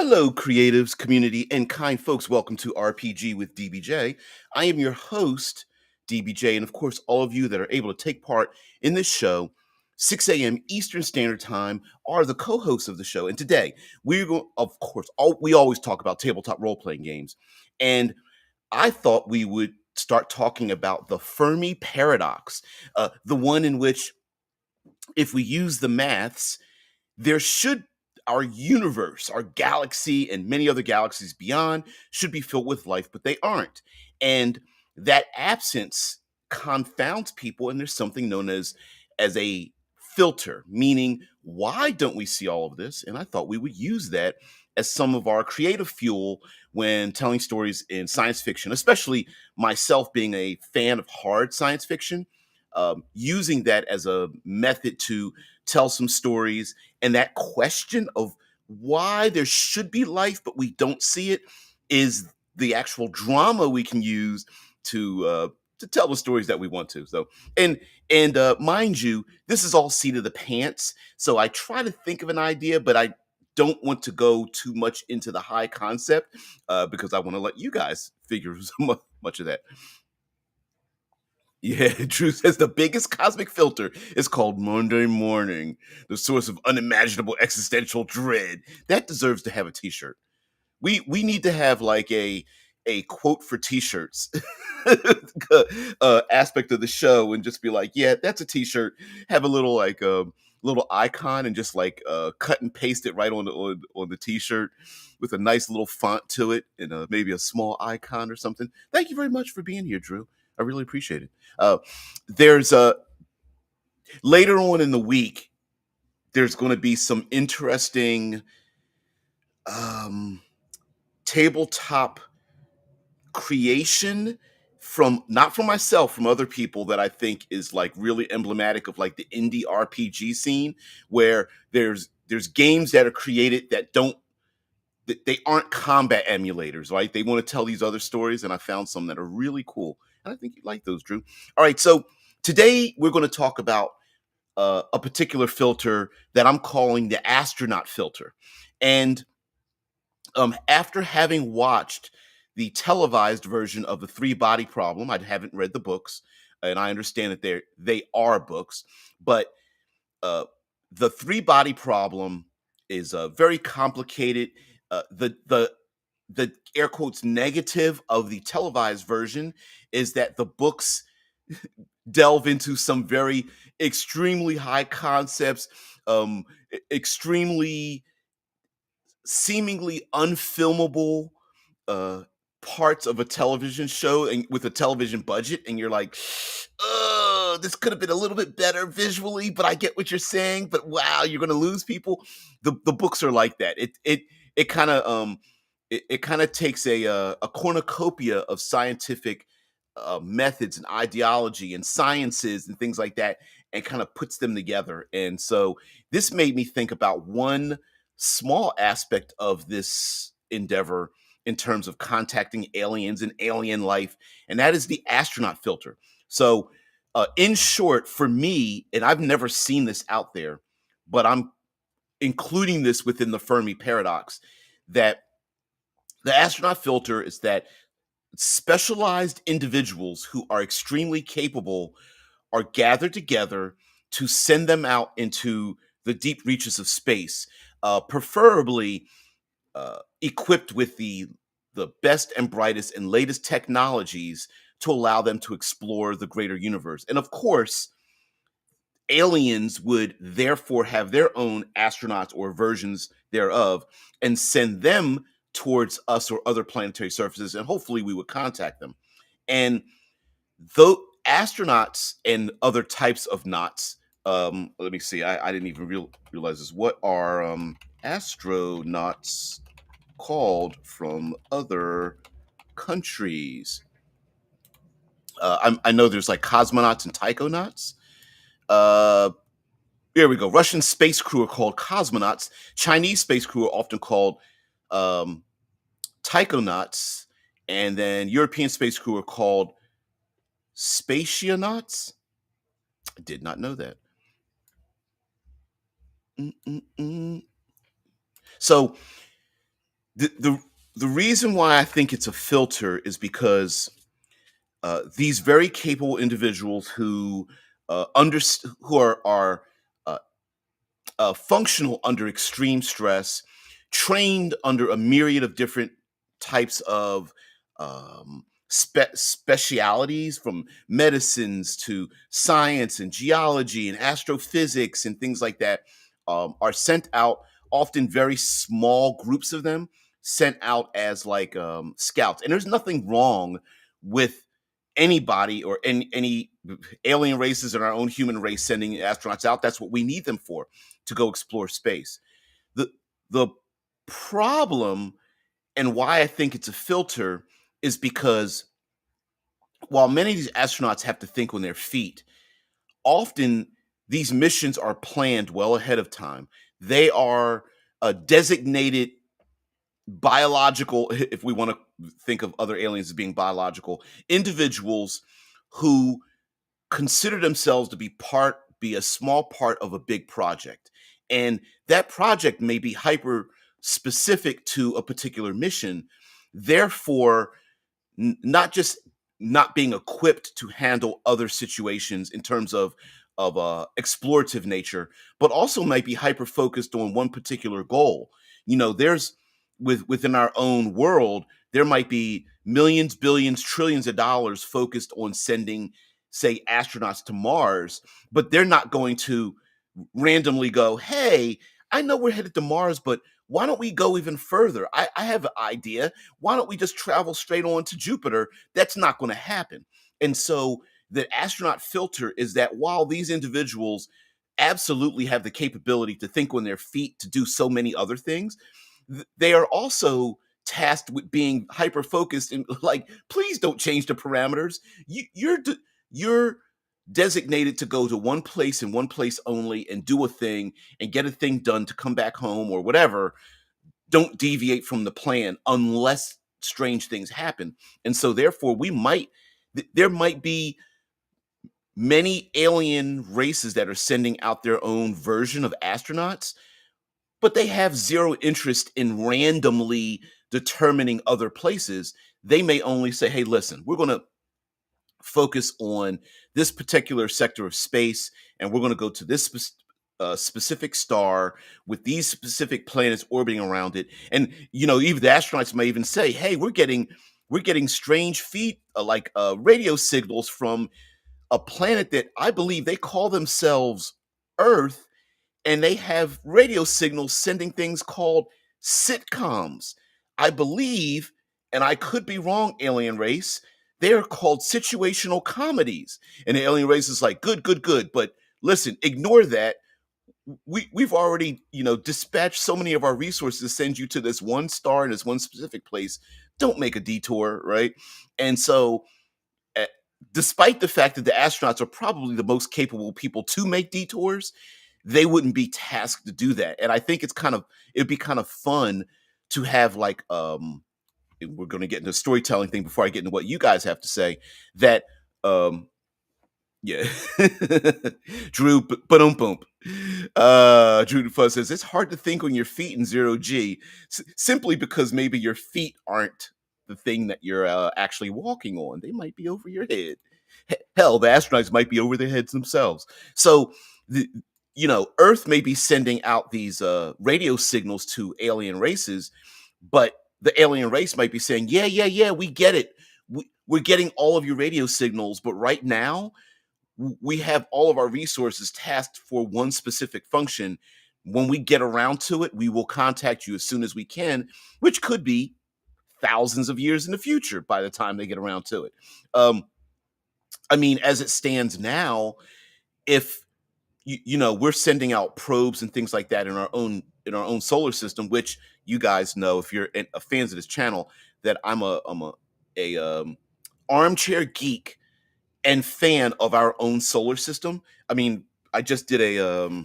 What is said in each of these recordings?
Hello, creatives, community, and kind folks. Welcome to RPG with DBJ. I am your host, DBJ, and of course, all of you that are able to take part in this show, 6 a.m. Eastern Standard Time, are the co-hosts of the show. And today, we're going, of course, we always talk about tabletop role-playing games, and I thought we would start talking about the Fermi Paradox, the one in which, if we use the maths, there should our universe, our galaxy, and many other galaxies beyond should be filled with life, but they aren't. And that absence confounds people, and there's something known as a filter, meaning why don't we see all of this? And I thought we would use that as some of our creative fuel when telling stories in science fiction, especially myself being a fan of hard science fiction, using that as a method to tell some stories, and that question of why there should be life but we don't see it is the actual drama we can use to tell the stories that we want to. So, and mind you, this is all seat of the pants. So I try to think of an idea, but I don't want to go too much into the high concept because I want to let you guys figure so much of that. Yeah, Drew says the biggest cosmic filter is called Monday morning, the source of unimaginable existential dread. That deserves to have a T-shirt. We need to have like a quote for T-shirts aspect of the show, and just be like, yeah, that's a T-shirt. Have a little like little icon, and just like cut and paste it right on the T-shirt with a nice little font to it, and maybe a small icon or something. Thank you very much for being here, Drew. I really appreciate it. There's a later on in the week. There's going to be some interesting um, tabletop creation from not from myself, from other people that I think is like really emblematic of like the indie RPG scene, where there's games that are created that don't they aren't combat emulators, right? They want to tell these other stories, and I found some that are really cool, and I think you like those, Drew. All right, so today we're going to talk about a particular filter that I'm calling the astronaut filter, and after having watched the televised version of the Three Body Problem, I haven't read the books, and I understand that they are books, but uh, the Three Body Problem is very complicated. The air quotes negative of the televised version is that the books delve into some very extremely high concepts, extremely seemingly unfilmable uh parts of a television show and with a television budget, and you're like, oh, this could have been a little bit better visually, but I get what you're saying, but wow, you're gonna lose people. The books are like that. It kind of it kind of takes a cornucopia of scientific methods and ideology and sciences and things like that, and kind of puts them together. And so this made me think about one small aspect of this endeavor in terms of contacting aliens and alien life, and that is the astronaut filter. So, in short, for me, and I've never seen this out there, but I'm including this within the Fermi paradox, that the astronaut filter is that specialized individuals who are extremely capable are gathered together to send them out into the deep reaches of space, preferably equipped with the best and brightest and latest technologies to allow them to explore the greater universe. And of course, aliens would therefore have their own astronauts or versions thereof and send them towards us or other planetary surfaces, and hopefully we would contact them. And though astronauts and other types of knots, let me see, I didn't even realize this. What are astronauts called from other countries? I know there's like cosmonauts and taikonauts. Uh, Here we go. Russian space crew are called cosmonauts. Chinese space crew are often called um, taikonauts. And then European space crew are called spationauts. I did not know that. Mm-mm-mm. So The reason why I think it's a filter is because these very capable individuals who who are uh, functional under extreme stress, trained under a myriad of different types of specialities, from medicines to science and geology and astrophysics and things like that, are sent out, often very small groups of them, sent out as like scouts. And there's nothing wrong with anybody or any alien races in our own human race sending astronauts out. That's what we need them for, to go explore space. The problem, and why I think it's a filter, is because while many of these astronauts have to think on their feet, often these missions are planned well ahead of time. They are designated biological, if we want to think of other aliens as being biological, individuals who consider themselves to be a small part of a big project. And that project may be hyper specific to a particular mission. Therefore, not just not being equipped to handle other situations in terms of explorative nature, but also might be hyper focused on one particular goal. There's within our own world, there might be millions, billions, trillions of dollars focused on sending, say, astronauts to Mars, but they're not going to randomly go, "Hey, I know we're headed to Mars, but why don't we go even further? I have an idea. Why don't we just travel straight on to Jupiter?" That's not going to happen. And so the astronaut filter is that while these individuals absolutely have the capability to think on their feet, to do so many other things, they are also tasked with being hyper focused and like, please don't change the parameters. You're designated to go to one place and one place only and do a thing and get a thing done to come back home or whatever. Don't deviate from the plan unless strange things happen. And so therefore there might be many alien races that are sending out their own version of astronauts, but they have zero interest in randomly determining other places. They may only say, "Hey, listen, we're going to focus on this particular sector of space, and we're going to go to this specific star with these specific planets orbiting around it." And even the astronauts may even say, "Hey, we're getting strange radio signals from a planet that I believe they call themselves Earth, and they have radio signals sending things called sitcoms. I believe, and I could be wrong, alien race, they're called situational comedies." And the alien race is like, "Good, good, good. But listen, ignore that. We've already, dispatched so many of our resources to send you to this one star in this one specific place. Don't make a detour," right? And so uh, despite the fact that the astronauts are probably the most capable people to make detours, they wouldn't be tasked to do that. And I think it'd be kind of fun to have like we're going to get into the storytelling thing before I get into what you guys have to say. That yeah, Drew, boom, boom. Drew Fuzz says it's hard to think on your feet in zero G, simply because maybe your feet aren't the thing that you're actually walking on. They might be over your head. Hell, the astronauts might be over their heads themselves. So, the, Earth may be sending out these radio signals to alien races, but the alien race might be saying, "Yeah, yeah, yeah, we get it. We're getting all of your radio signals, but right now we have all of our resources tasked for one specific function. When we get around to it, we will contact you as soon as we can," which could be thousands of years in the future by the time they get around to it. I mean, as it stands now, if we're sending out probes and things like that in our own solar system, which you guys know, if you're fans of this channel, that I'm a armchair geek and fan of our own solar system. I mean, I just did a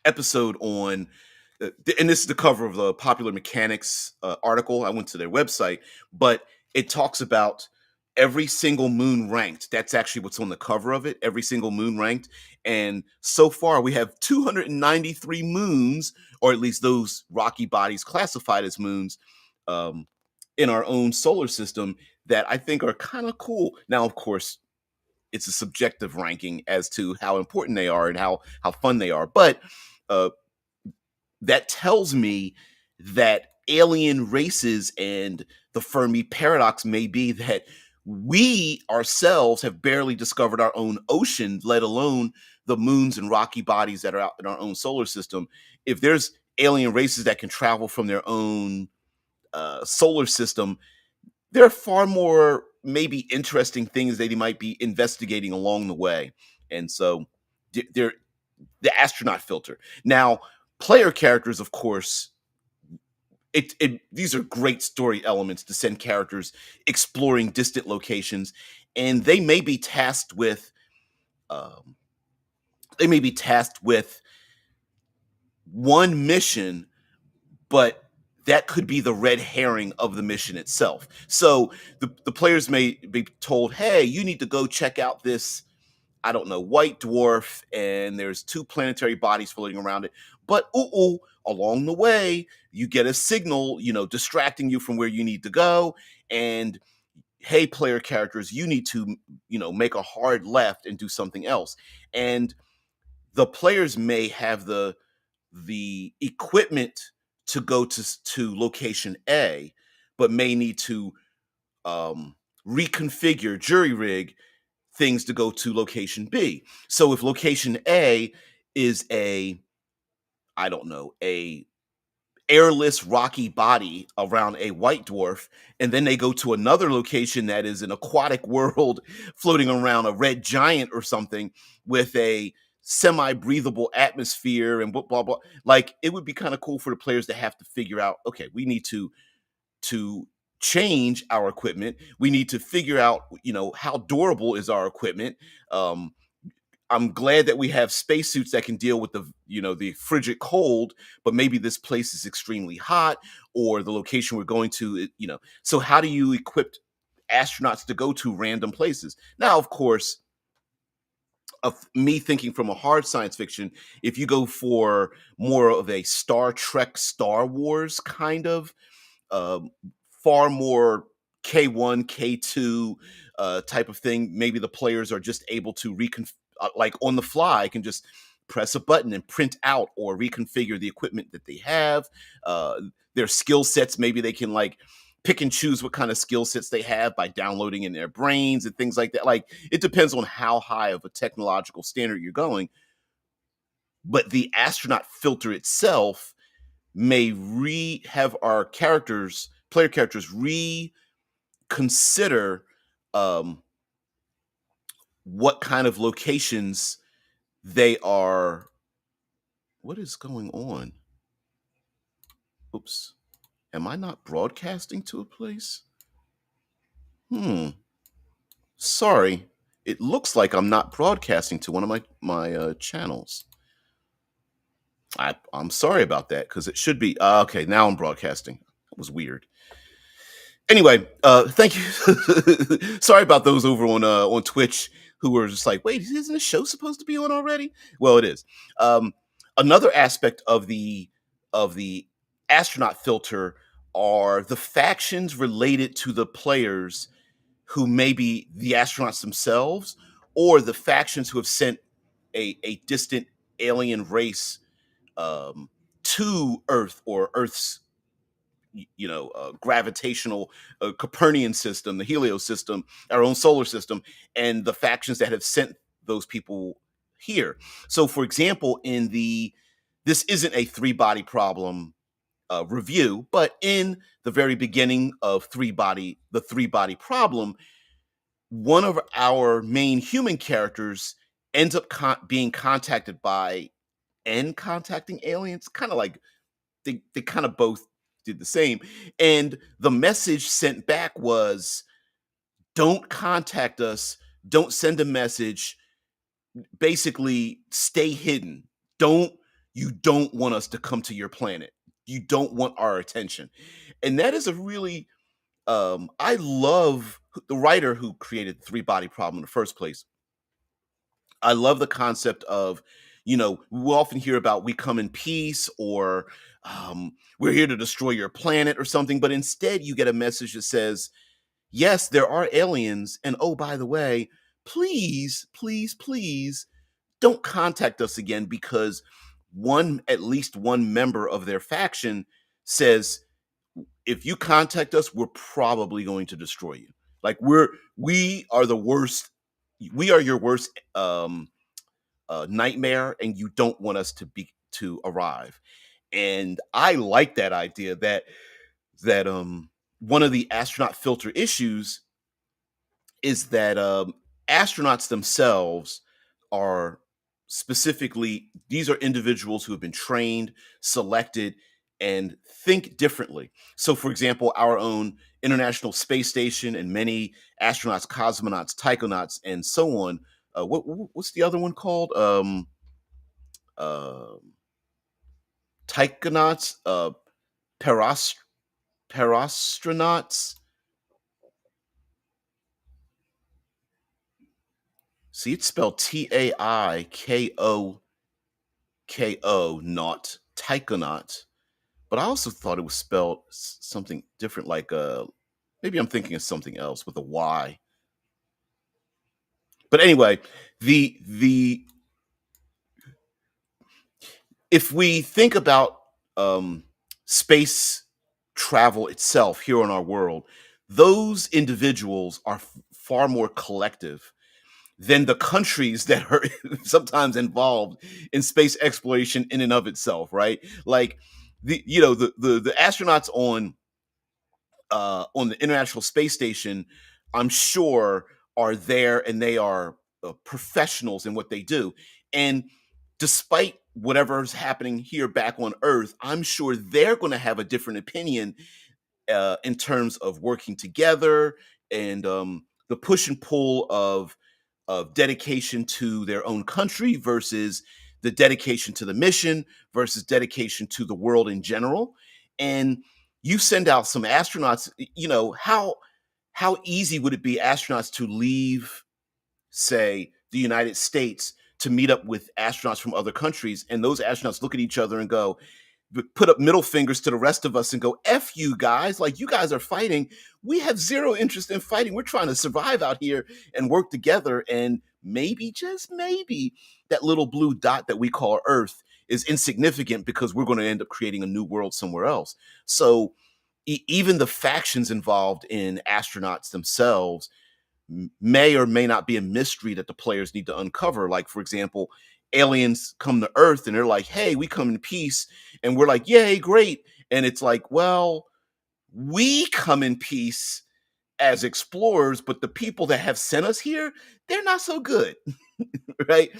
episode on, and this is the cover of the Popular Mechanics article. I went to their website, but it talks about every single moon ranked. That's actually what's on the cover of it. Every single moon ranked. And so far, we have 293 moons, or at least those rocky bodies classified as moons, um, in our own solar system that I think are kind of cool. Now, of course, it's a subjective ranking as to how important they are and how fun they are. But uh, that tells me that alien races and the Fermi paradox may be that we ourselves have barely discovered our own ocean, let alone the moons and rocky bodies that are out in our own solar system. If there's alien races that can travel from their own solar system, there are far more maybe interesting things that he might be investigating along the way. And so they're the astronaut filter. Now, player characters, of course, these are great story elements to send characters exploring distant locations, and um, they may be tasked with one mission, but that could be the red herring of the mission itself. So the players may be told, "Hey, you need to go check out this, I don't know, white dwarf, and there's two planetary bodies floating around it. But along the way, you get a signal, distracting you from where you need to go. And hey, player characters, you need to, make a hard left and do something else." And the players may have the equipment to go to location A, but may need to reconfigure, jury rig things to go to location B. So if location A is I don't know, a airless rocky body around a white dwarf, and then they go to another location that is an aquatic world floating around a red giant or something with a semi-breathable atmosphere and blah blah blah. Like, it would be kind of cool for the players to have to figure out, okay, we need to change our equipment. We need to figure out, how durable is our equipment. Um, I'm glad that we have spacesuits that can deal with the frigid cold, but maybe this place is extremely hot, or the location we're going to, So how do you equip astronauts to go to random places? Now, of course, of me thinking from a hard science fiction, if you go for more of a Star Trek, Star Wars kind of, um, far more K1, K2 type of thing. Maybe the players are just able to like on the fly, can just press a button and print out or reconfigure the equipment that they have. Their skill sets, maybe they can like pick and choose what kind of skill sets they have by downloading in their brains and things like that. Like, it depends on how high of a technological standard you're going. But the astronaut filter itself may have our player characters reconsider um, what kind of locations they are. What is going on? Oops. Am I not broadcasting to a place? Sorry. It looks like I'm not broadcasting to one of my channels. I'm sorry about that, because it should be. Okay, now I'm broadcasting. That was weird. Anyway, thank you. Sorry about those over on Twitch who were just like, "Wait, isn't the show supposed to be on already?" Well, it is. Another aspect of the astronaut filter are the factions related to the players, who may be the astronauts themselves, or the factions who have sent a distant alien race um, to Earth, or Earth's gravitational Copernican system, the Helios system, our own solar system, and the factions that have sent those people here. So, for example, this isn't a three body problem review, but in the very beginning of the three body problem, one of our main human characters ends up being contacted by and contacting aliens, kind of like they kind of both did the same. And the message sent back was, don't contact us, don't send a message, basically stay hidden. You don't want us to come to your planet. You don't want our attention. And that is a really I love the writer who created Three Body Problem in the first place, I love the concept of, we often hear about we come in peace, or we're here to destroy your planet or something, but instead you get a message that says, yes, there are aliens. And oh, by the way, please, please, please don't contact us again, because at least one member of their faction says, if you contact us, we're probably going to destroy you. Like we are the worst. We are your worst nightmare, and you don't want us to arrive. And I like that idea that one of the astronaut filter issues is that astronauts themselves are these are individuals who have been trained, selected, and think differently. So, for example, our own International Space Station and many astronauts, cosmonauts, taikonauts, and so on. What's the other one called? Uh, Taikonauts, parast- parastronauts. See, it's spelled Taiko, not taikonaut. But I also thought it was spelled something different, like maybe I'm thinking of something else with a Y. But anyway, the if we think about space travel itself here on our world, those individuals are far more collective than the countries that are sometimes involved in space exploration in and of itself, right? Like the astronauts on the International Space Station, I'm sure, are there, and they are professionals in what they do. And despite whatever's happening here back on Earth, I'm sure they're going to have a different opinion in terms of working together, and the push and pull of dedication to their own country versus the dedication to the mission versus dedication to the world in general. And you send out some astronauts, how easy would it be astronauts to leave, say, the United States, to meet up with astronauts from other countries, and those astronauts look at each other and go, put up middle fingers to the rest of us and go, F you guys, like, you guys are fighting. We have zero interest in fighting. We're trying to survive out here and work together. And maybe, just maybe, that little blue dot that we call Earth is insignificant, because we're going to end up creating a new world somewhere else. So even the factions involved in astronauts themselves may or may not be a mystery that the players need to uncover. Like, for example, aliens come to Earth and they're like, hey, we come in peace. And we're like, yay, great. And it's like, well, we come in peace as explorers, but the people that have sent us here, they're not so good. Right?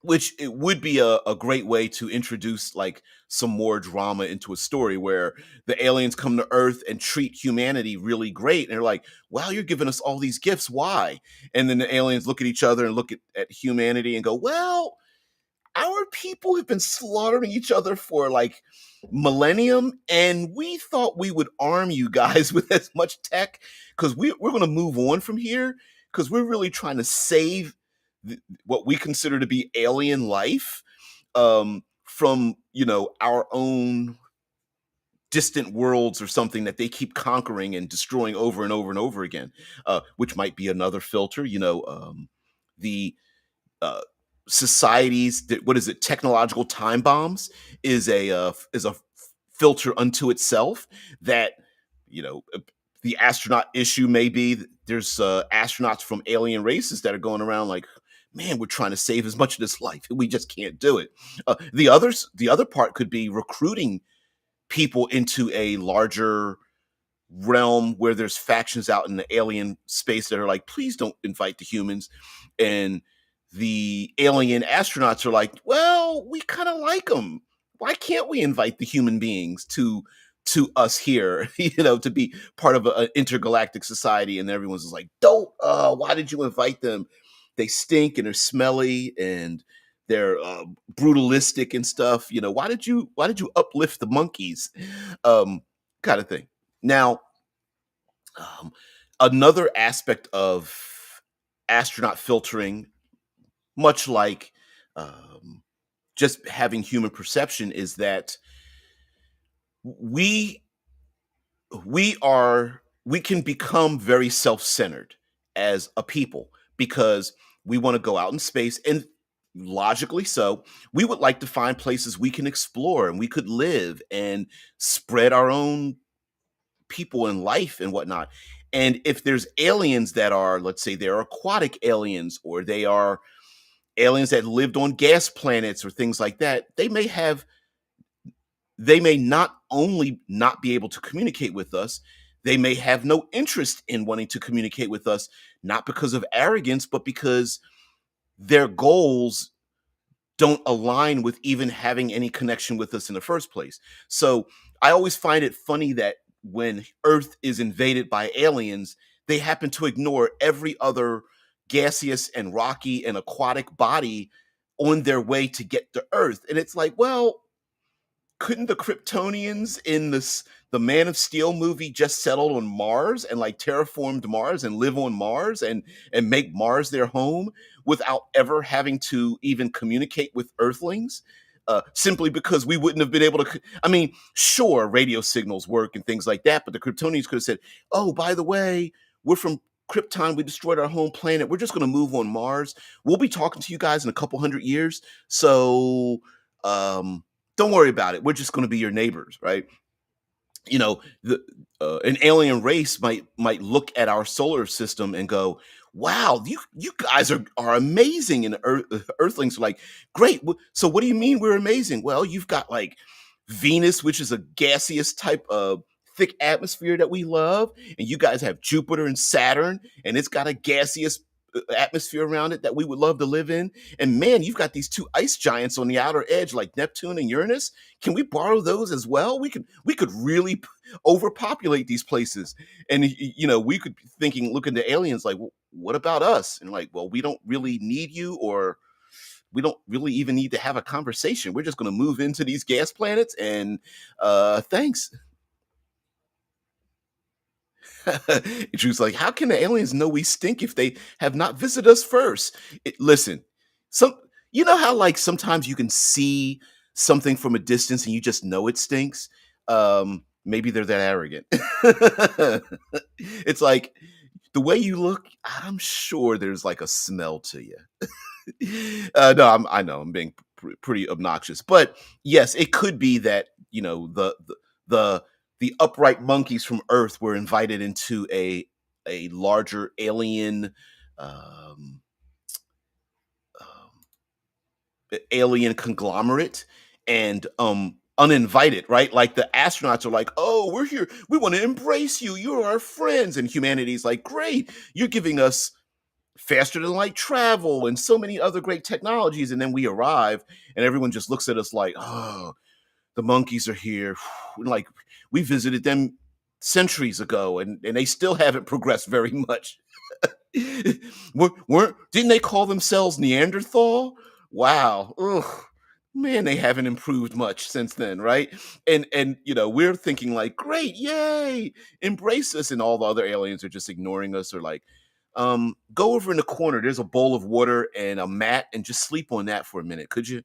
Which it would be a great way to introduce like some more drama into a story, where the aliens come to Earth and treat humanity really great, and they're like, wow, you're giving us all these gifts, why? And then the aliens look at each other and look at humanity and go, well, our people have been slaughtering each other for like millennium, and we thought we would arm you guys with as much tech, because we're going to move on from here, because we're really trying to save what we consider to be alien life, from our own distant worlds or something that they keep conquering and destroying over and over and over again, which might be another filter. The uh, societies that, what is it, technological time bombs is a filter unto itself, that you know uh, the astronaut issue may be that there's astronauts from alien races that are going around like, man, we're trying to save as much of this life and we just can't do it. The other part could be recruiting people into a larger realm where there's factions out in the alien space that are like, please don't invite the humans. And the alien astronauts are like, well, we kind of like them. Why can't we invite the human beings to us here, to be part of an intergalactic society? And everyone's just like, don't, why did you invite them? They stink and they're smelly and they're brutalistic and stuff. Why did you uplift the monkeys? Kind of thing. Now, Um, Another aspect of astronaut filtering, much like um, just having human perception, is that we we can become very self-centered as a people because we want to go out in space, and logically so. We would like to find places we can explore and we could live and spread our own people in life and whatnot. And if there's aliens that are, let's say they're aquatic aliens, or they are aliens that lived on gas planets or things like that, they may not only not be able to communicate with us, they may have no interest in wanting to communicate with us, not because of arrogance, but because their goals don't align with even having any connection with us in the first place. So I always find it funny that when Earth is invaded by aliens, they happen to ignore every other gaseous and rocky and aquatic body on their way to get to Earth. And it's like, well, couldn't the Kryptonians in the Man of Steel movie just settled on Mars and like terraformed Mars and live on Mars and make Mars their home without ever having to even communicate with Earthlings? Simply because we wouldn't have been able to. I mean, sure, radio signals work and things like that, but the Kryptonians could have said, "Oh, by the way, we're from Krypton. We destroyed our home planet. We're just going to move on Mars. We'll be talking to you guys in a couple hundred years. So, um, don't worry about it. We're just going to be your neighbors, right?" An alien race might look at our solar system and go, "Wow, you guys are amazing." And Earthlings are like, "Great. So what do you mean we're amazing?" "Well, you've got like Venus, which is a gaseous type of thick atmosphere that we love, and you guys have Jupiter and Saturn, and it's got a gaseous atmosphere around it that we would love to live in. And man, you've got these two ice giants on the outer edge, like Neptune and Uranus. Can we borrow those as well? We could really overpopulate these places." And we could be thinking, looking to aliens like, "Well, what about us?" And like, "Well, we don't really need you, or we don't really even need to have a conversation. We're just going to move into these gas planets, and thanks." And she was like, "How can the aliens know we stink if they have not visited us first?" Listen, some you know how like sometimes you can see something from a distance and you just know it stinks. Maybe they're that arrogant. It's like the way you look. I'm sure there's like a smell to you. No, I know I'm being pretty obnoxious, but yes, it could be that the the upright monkeys from Earth were invited into a larger alien um, alien conglomerate, and uninvited, right? Like the astronauts are like, "Oh, we're here. We want to embrace you. You're our friends." And humanity's like, "Great. You're giving us faster than light travel and so many other great technologies." And then we arrive and everyone just looks at us like, "Oh, the monkeys are here." Like, we visited them centuries ago, and they still haven't progressed very much. Didn't they call themselves Neanderthal? Wow. Ugh. Man, they haven't improved much since then, right? And we're thinking like, "Great, yay, embrace us," and all the other aliens are just ignoring us, or like, "Go over in the corner. There's a bowl of water and a mat, and just sleep on that for a minute, could you?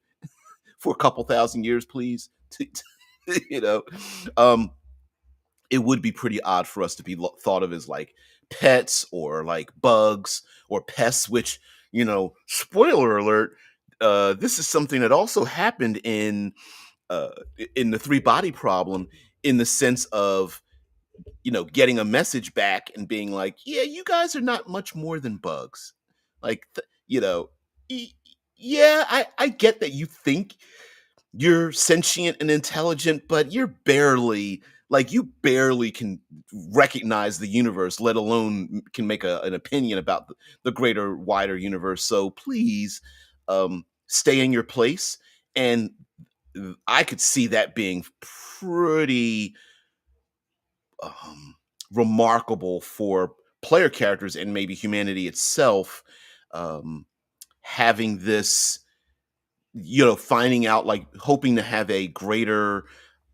For a couple thousand years, please." you know, um, it would be pretty odd for us to be thought of as like pets or like bugs or pests, which, spoiler alert, this is something that also happened uh, in the three body problem, in the sense of, getting a message back and being like, "Yeah, you guys are not much more than bugs." Like, y- yeah, I get that you think you're sentient and intelligent, but you barely can recognize the universe, let alone can make an opinion about the greater, wider universe. So please, stay in your place. And I could see that being pretty um, remarkable for player characters and maybe humanity itself, um, having this, finding out, like hoping to have a greater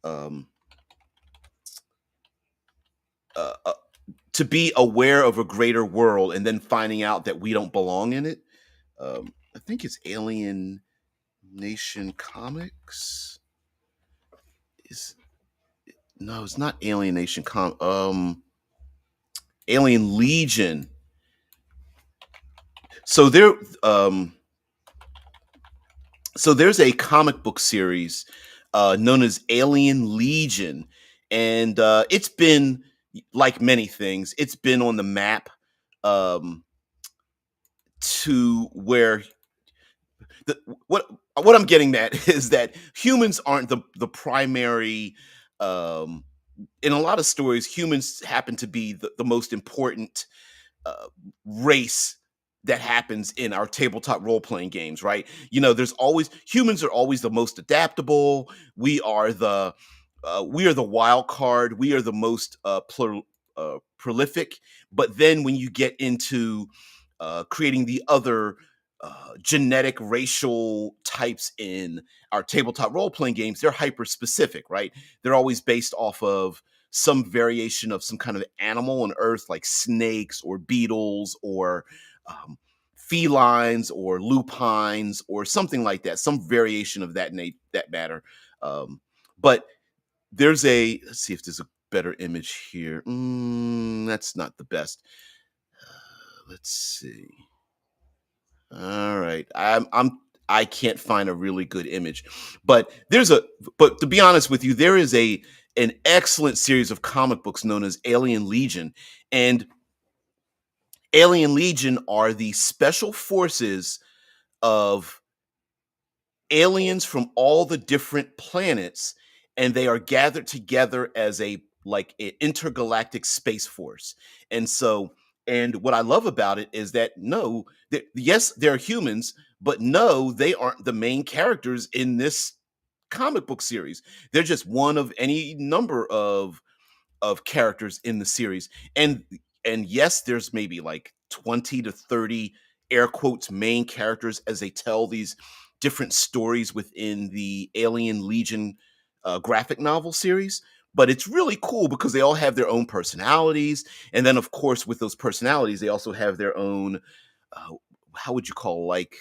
um, uh, uh, to be aware of a greater world and then finding out that we don't belong in it. I think it's Alien Nation Comics. Is No, it's not Alienation Alien Legion. So there um so there's a comic book series known as Alien Legion, and it's been like many things. It's been on the map um, to where the, what I'm getting at is that humans aren't the primary. Um, in a lot of stories, humans happen to be the most important uh, race that happens in our tabletop role playing games, right? There's always humans are always the most adaptable. We are the wild card. We are the most prolific. But then when you get into creating the other genetic racial types in our tabletop role playing games, they're hyper specific, right? They're always based off of some variation of some kind of animal on Earth, like snakes or beetles or um, felines or lupines or something like that. Some variation of that matter. But let's see if there's a better image here. That's not the best. Let's see. All right. I can't find a really good image. But but to be honest with you, there is an excellent series of comic books known as Alien Legion. And Alien Legion are the special forces of aliens from all the different planets, and they are gathered together as a like an intergalactic space force. And so, and what I love about it is that no, yes, they're humans, but no, they aren't the main characters in this comic book series. They're just one of any number of characters in the series. And yes, there's maybe like 20 to 30 air quotes main characters as they tell these different stories within the Alien Legion graphic novel series. But it's really cool because they all have their own personalities, and then of course with those personalities they also have their own uh, how would you call, like,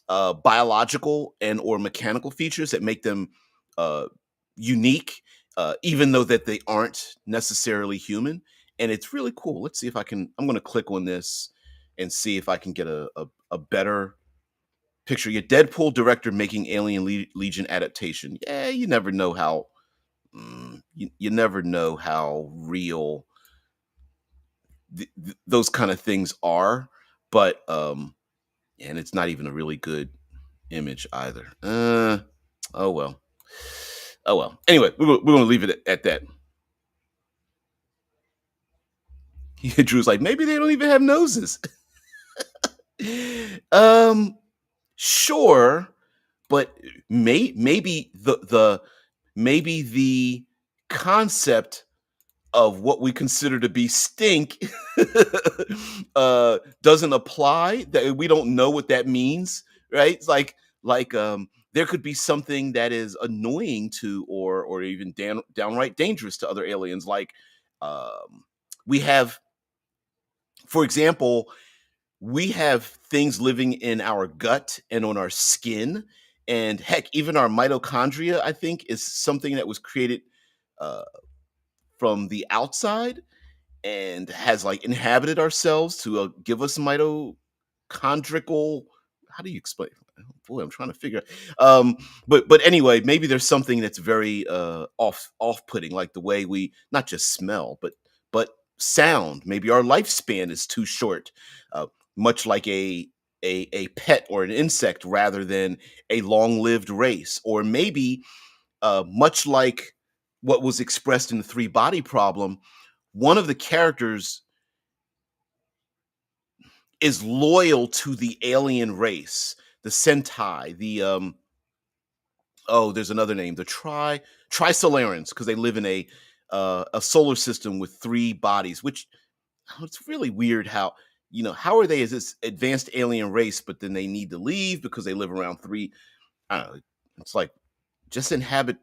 biological and or mechanical features that make them uh, unique, even though that they aren't necessarily human. And it's really cool. Let's see if I can. I'm going to click on this and see if I can get a better picture. Your Deadpool director making Alien Legion adaptation. Yeah, you never know how. You never know how real those kind of things are, but and it's not even a really good image either. Oh well. Oh well. Anyway, we're gonna leave it at that. Drew's like, maybe they don't even have noses. um, sure, but maybe the concept of what we consider to be stink doesn't apply, that we don't know what that means, right? It's like there could be something that is annoying to or even downright dangerous to other aliens, like we have, for example, we have things living in our gut and on our skin, and heck, even our mitochondria, I think, is something that was created uh, from the outside and has like inhabited ourselves to give us mitochondrial. How do you explain? Boy, I'm trying to figure. But anyway, maybe there's something that's very off-putting, like the way we not just smell, but sound. Maybe our lifespan is too short, uh, much like a pet or an insect, rather than a long-lived race, or maybe much like what was expressed in the three body problem, one of the characters is loyal to the alien race, the Sentai, the oh, there's another name, the Trisolarans, because they live in a solar system with three bodies, which it's really weird how how are they as this advanced alien race, but then they need to leave because they live around three. I don't know. It's like just inhabit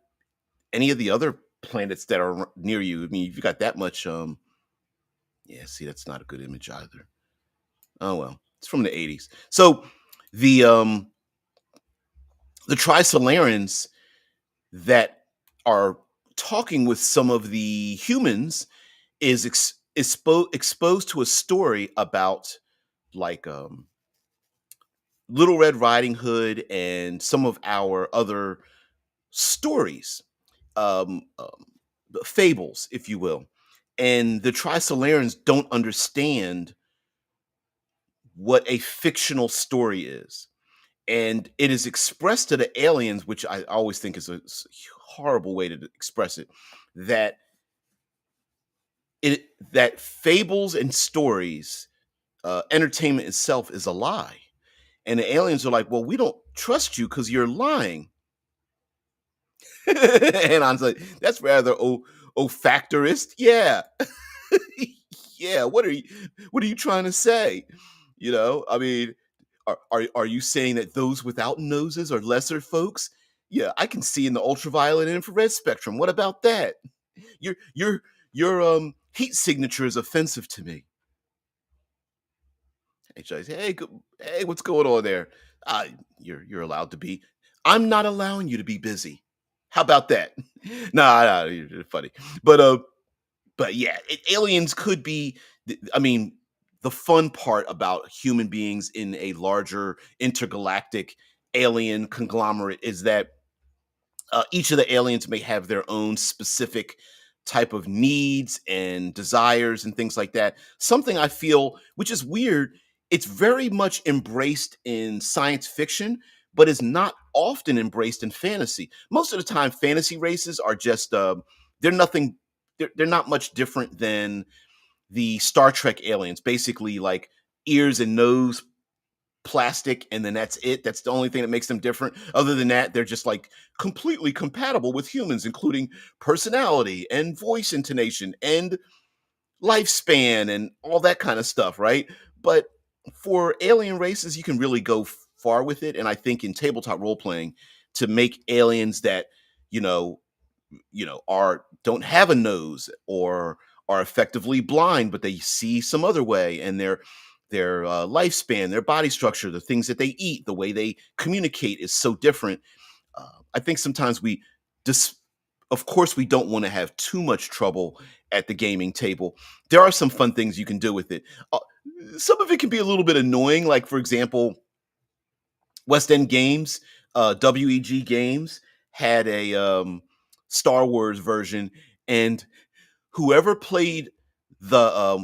any of the other planets that are near you. I mean, if you got that much Yeah, see, that's not a good image either. Oh well, it's from the '80s. So the um the Trisolarans that are talking with some of the humans is exposed to a story about like Little Red Riding Hood and some of our other stories, um, um, fables, if you will. And the Trisolarans don't understand what a fictional story is. And it is expressed to the aliens, which I always think is a horrible way to express it, that that fables and stories, entertainment itself is a lie. And the aliens are like, well, we don't trust you because you're lying. And I was like, that's rather olfactorist. Yeah. Yeah. What are you trying to say? I mean, are you saying that those without noses are lesser folks? Yeah, I can see in the ultraviolet and infrared spectrum. What about that? Your heat signature is offensive to me. Hey, Joyce, hey, what's going on there? Uh, you're allowed to be. I'm not allowing you to be busy. How about that? Nah, you're funny. But but yeah, aliens could be. I mean, the fun part about human beings in a larger intergalactic alien conglomerate is that each of the aliens may have their own specific type of needs and desires and things like that. Something I feel, which is weird, it's very much embraced in science fiction, but is not often embraced in fantasy. Most of the time, fantasy races are just they're nothing. They're not much different than the Star Trek aliens, basically like ears and nose plastic, and then that's it. That's the only thing that makes them different. Other than that, they're just like completely compatible with humans, including personality and voice intonation and lifespan and all that kind of stuff, right? But for alien races, you can really go far with it. And I think in tabletop role playing, to make aliens that, you know, are don't have a nose or are effectively blind, but they see some other way, and their lifespan, their body structure, the things that they eat, the way they communicate is so different. I think sometimes just, of course, we don't want to have too much trouble at the gaming table. There are some fun things you can do with it. Some of it can be a little bit annoying, like for example, West End Games, WEG Games had a Star Wars version, and whoever played the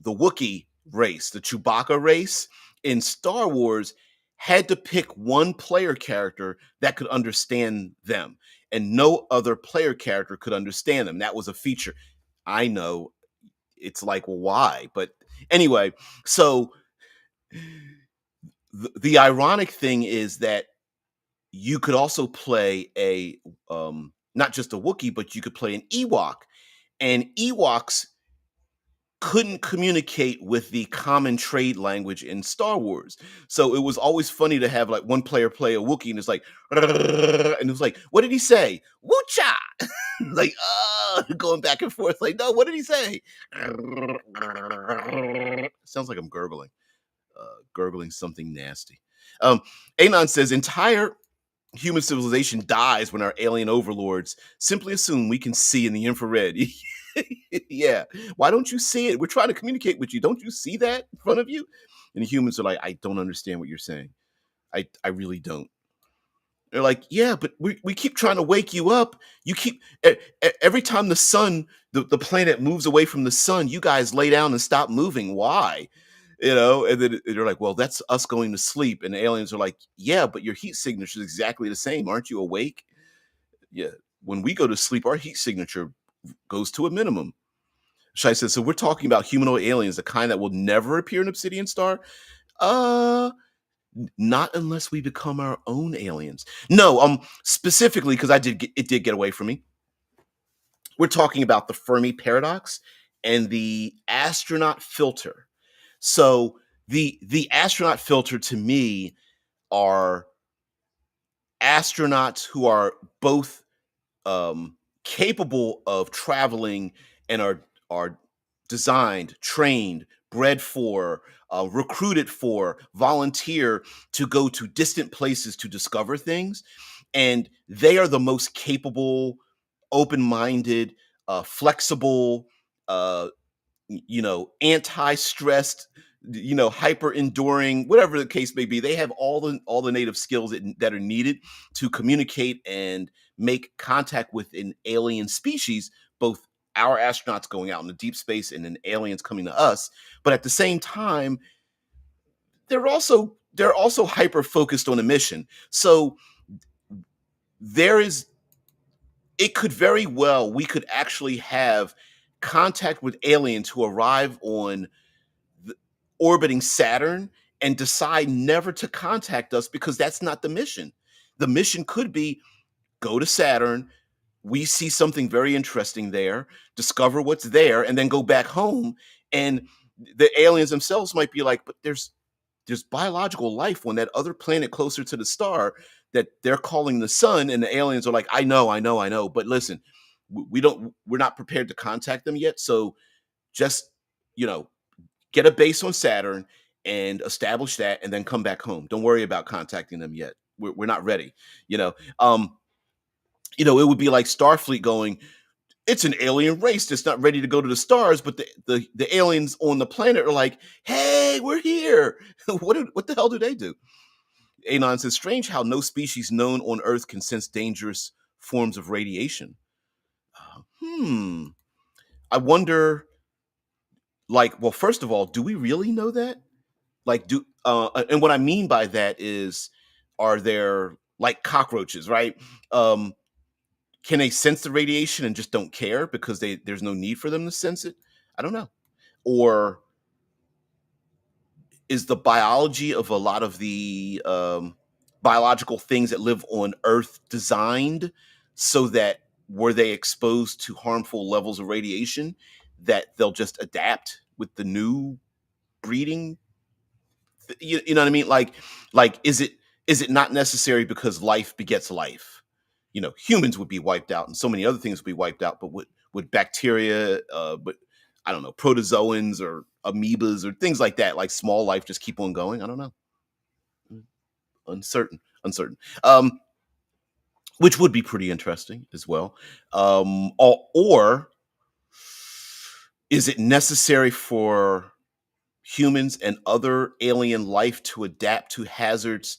Wookiee race, the Chewbacca race in Star Wars, had to pick one player character that could understand them, and no other player character could understand them. That was a feature. I know it's like, well, why? But anyway, so the ironic thing is that you could also play a not just a Wookiee, but you could play an Ewok, and Ewoks couldn't communicate with the common trade language in Star Wars. So it was always funny to have like one player play a Wookiee and it's like, and it was like, what did he say? Woocha! Like, going back and forth. Like, no, what did he say? Sounds like I'm gurgling something nasty. Anon says, entire human civilization dies when our alien overlords simply assume we can see in the infrared. Yeah. Why don't you see it? We're trying to communicate with you. Don't you see that in front of you? And the humans are like, I don't understand what you're saying. I really don't. They're like, yeah, but we keep trying to wake you up. You keep every time the sun, the planet moves away from the sun, you guys lay down and stop moving. Why? And then they're like, well, that's us going to sleep. And the aliens are like, yeah, but your heat signature is exactly the same. Aren't you awake? Yeah. When we go to sleep, our heat signature goes to a minimum. Shai says, so we're talking about humanoid aliens, the kind that will never appear in Obsidian Star? Uh, not unless we become our own aliens. No, specifically because it did get away from me. We're talking about the Fermi Paradox and the astronaut filter. So the astronaut filter to me are astronauts who are both capable of traveling and are designed, trained, bred for, recruited for, volunteer to go to distant places to discover things. And they are the most capable, open minded, flexible, uh, anti-stressed, hyper enduring, whatever the case may be. They have all the native skills that are needed to communicate and make contact with an alien species, both our astronauts going out into deep space and then aliens coming to us. But at the same time, they're also hyper focused on a mission. So there is it could very well we could actually have contact with aliens who arrive on orbiting Saturn and decide never to contact us because that's not the mission. The mission could be go to Saturn, we see something very interesting there, discover what's there, and then go back home. And the aliens themselves might be like, but there's biological life on that other planet closer to the star that they're calling the sun, and the aliens are like, I know, but listen, we're not prepared to contact them yet, so just you know get a base on Saturn and establish that, and then come back home. Don't worry about contacting them yet. We're not ready. You know, um, it would be like Starfleet going, it's an alien race that's not ready to go to the stars, but the aliens on the planet are like, hey, we're here. What the hell do they do? Anon says, strange how no species known on Earth can sense dangerous forms of radiation. I wonder, like, well, first of all, do we really know that? Like, and what I mean by that is, are there like cockroaches, right? Um, can they sense the radiation and just don't care because there's no need for them to sense it? I don't know. Or is the biology of a lot of the biological things that live on Earth designed so that were they exposed to harmful levels of radiation, that they'll just adapt with the new breeding? You know what I mean? Like is it not necessary because life begets life? Humans would be wiped out and so many other things would be wiped out, but would bacteria, but I don't know, protozoans or amoebas or things like that, like small life, just keep on going? I don't know. Uncertain. Which would be pretty interesting as well. Or is it necessary for humans and other alien life to adapt to hazards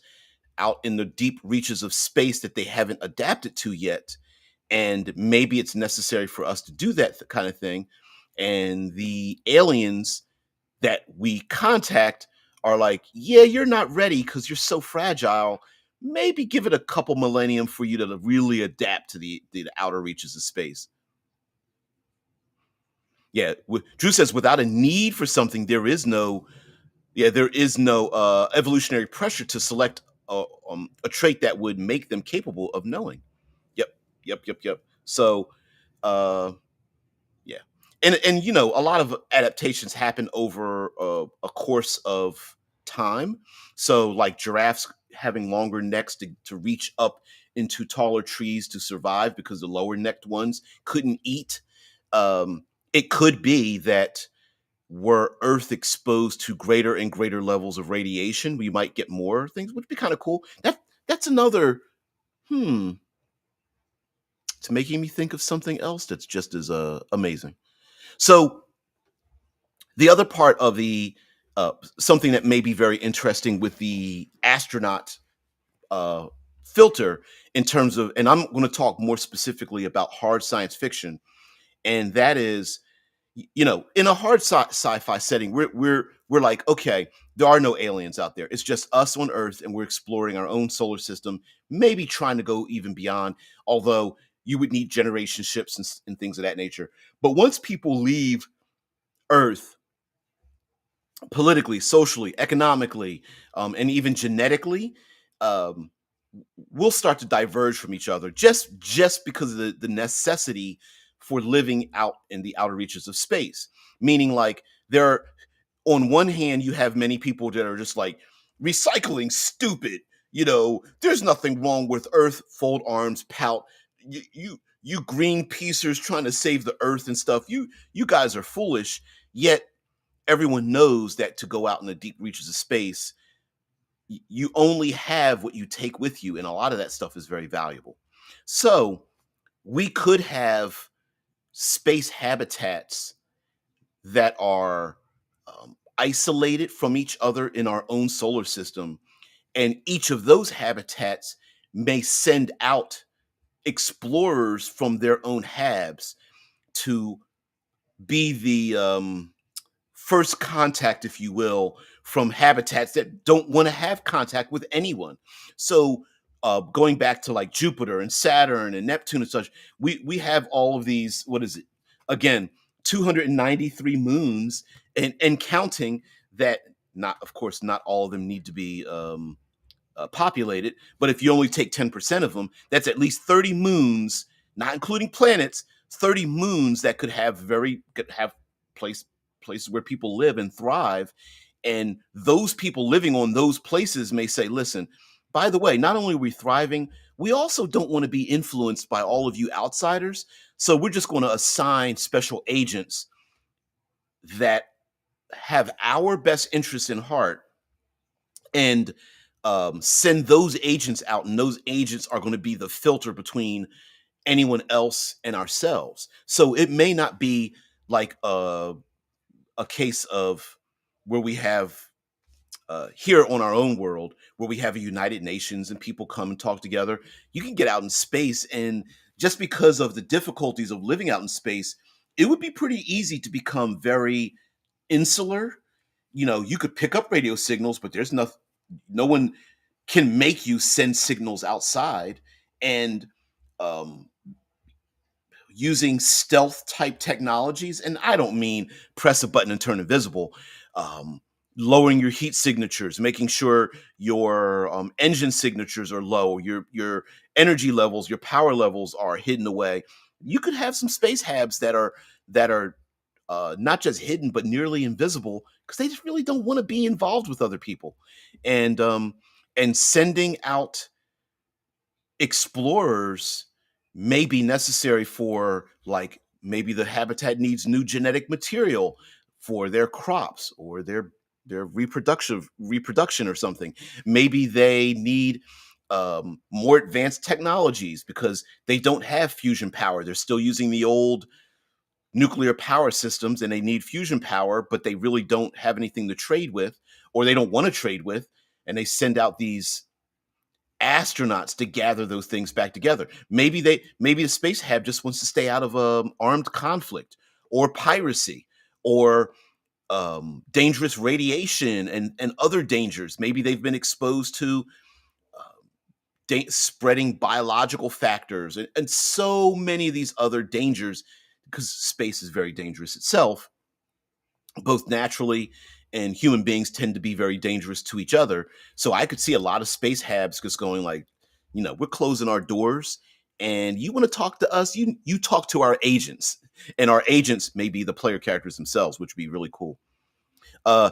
out in the deep reaches of space that they haven't adapted to yet? And maybe it's necessary for us to do that kind of thing. And the aliens that we contact are like, yeah, you're not ready because you're so fragile. Maybe give it a couple millennium for you to really adapt to the outer reaches of space. Yeah, Drew says without a need for something, there is no evolutionary pressure to select a trait that would make them capable of knowing. Yep, yep. So, uh, yeah, and a lot of adaptations happen over a course of time. So, like giraffes having longer necks to reach up into taller trees to survive because the lower necked ones couldn't eat. It could be that were Earth exposed to greater and greater levels of radiation, we might get more things, which would be kind of cool. That's another hmm. It's making me think of something else that's just as amazing. So the other part of the something that may be very interesting with the astronaut uh, filter in terms of, and I'm going to talk more specifically about hard science fiction, and that is, in a hard sci-fi setting, we're like, okay, there are no aliens out there. It's just us on Earth, and we're exploring our own solar system, maybe trying to go even beyond. Although you would need generation ships and things of that nature. But once people leave Earth, politically, socially, economically, and even genetically, um, we'll start to diverge from each other just because of the necessity for living out in the outer reaches of space. Meaning, like, there are, on one hand, you have many people that are just like, recycling stupid. There's nothing wrong with Earth, fold arms, pout. you Greenpeacers trying to save the earth and stuff, you guys are foolish. Yet everyone knows that to go out in the deep reaches of space, you only have what you take with you, and a lot of that stuff is very valuable. So we could have space habitats that are isolated from each other in our own solar system, and each of those habitats may send out explorers from their own habs to be the first contact, if you will, from habitats that don't want to have contact with anyone. So, going back to like Jupiter and Saturn and Neptune and such, we have all of these. What is it? Again, 293 moons and counting. That, not, of course, not all of them need to be populated, but if you only take 10% of them, that's at least 30 moons, not including planets, 30 moons that could have place places where people live and thrive. And those people living on those places may say, listen, by the way, not only are we thriving, we also don't want to be influenced by all of you outsiders. So we're just going to assign special agents that have our best interests in heart, and send those agents out, and those agents are going to be the filter between anyone else and ourselves. So it may not be like a case of where we have here on our own world, where we have a United Nations and people come and talk together. You can get out in space, and just because of the difficulties of living out in space, it would be pretty easy to become very insular. You could pick up radio signals, but there's no one can make you send signals outside. And um, using stealth type technologies, and I don't mean press a button and turn invisible, um, lowering your heat signatures, making sure your engine signatures are low, your energy levels, your power levels are hidden away. You could have some space habs that are not just hidden but nearly invisible, because they just really don't want to be involved with other people. And sending out explorers may be necessary for, like, maybe the habitat needs new genetic material for their crops or their reproduction or something. Maybe they need more advanced technologies because they don't have fusion power. They're still using the old nuclear power systems, and they need fusion power, but they really don't have anything to trade with, or they don't want to trade with. And they send out these astronauts to gather those things back together. Maybe the space hab just wants to stay out of armed conflict or piracy or dangerous radiation and other dangers. Maybe they've been exposed to spreading biological factors and so many of these other dangers, because space is very dangerous itself, both naturally, and human beings tend to be very dangerous to each other. So I could see a lot of space habs just going like, we're closing our doors, and you want to talk to us, you talk to our agents, and our agents may be the player characters themselves, which would be really cool. Uh,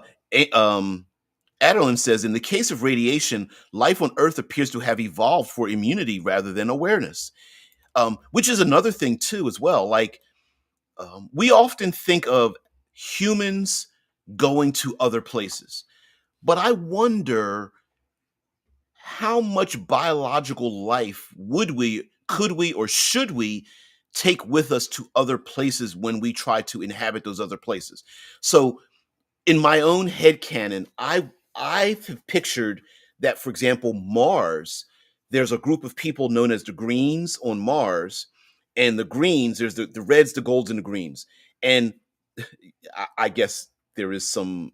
Adeline says, in the case of radiation, life on Earth appears to have evolved for immunity rather than awareness, which is another thing too, as well. Like, we often think of humans going to other places, but I wonder how much biological life could we, or should we take with us to other places when we try to inhabit those other places? So, in my own head canon, I've pictured that, for example, Mars, there's a group of people known as the Greens on Mars, and the Greens, there's the Reds, the Golds, and the Greens. And I guess there is some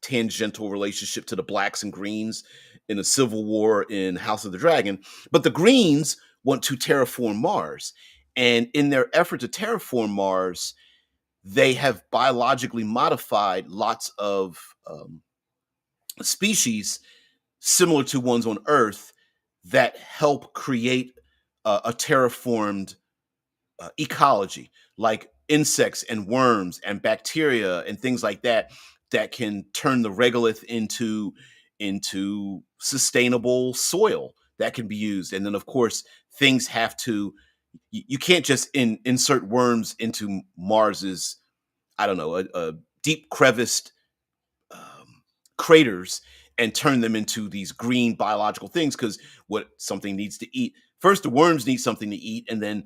tangential relationship to the Blacks and Greens in the Civil War in House of the Dragon. But the Greens want to terraform Mars. And in their effort to terraform Mars, they have biologically modified lots of species similar to ones on Earth that help create a terraformed ecology, like insects and worms and bacteria and things like that, that can turn the regolith into sustainable soil that can be used. And then, of course, things have to, you can't just insert worms into Mars's, I don't know, a deep creviced craters and turn them into these green biological things, because what something needs to eat first, the worms need something to eat, and then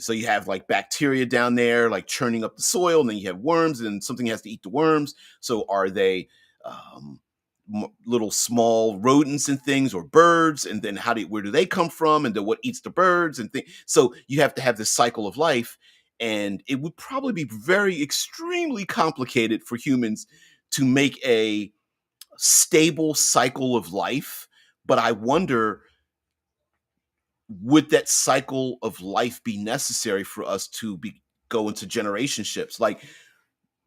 so you have like bacteria down there like churning up the soil, and then you have worms, and something has to eat the worms. So are they um, little small rodents and things, or birds? And then where do they come from, and then what eats the birds and things? So you have to have this cycle of life, and it would probably be very extremely complicated for humans to make a stable cycle of life. But I wonder, would that cycle of life be necessary for us to go into generationships? Like,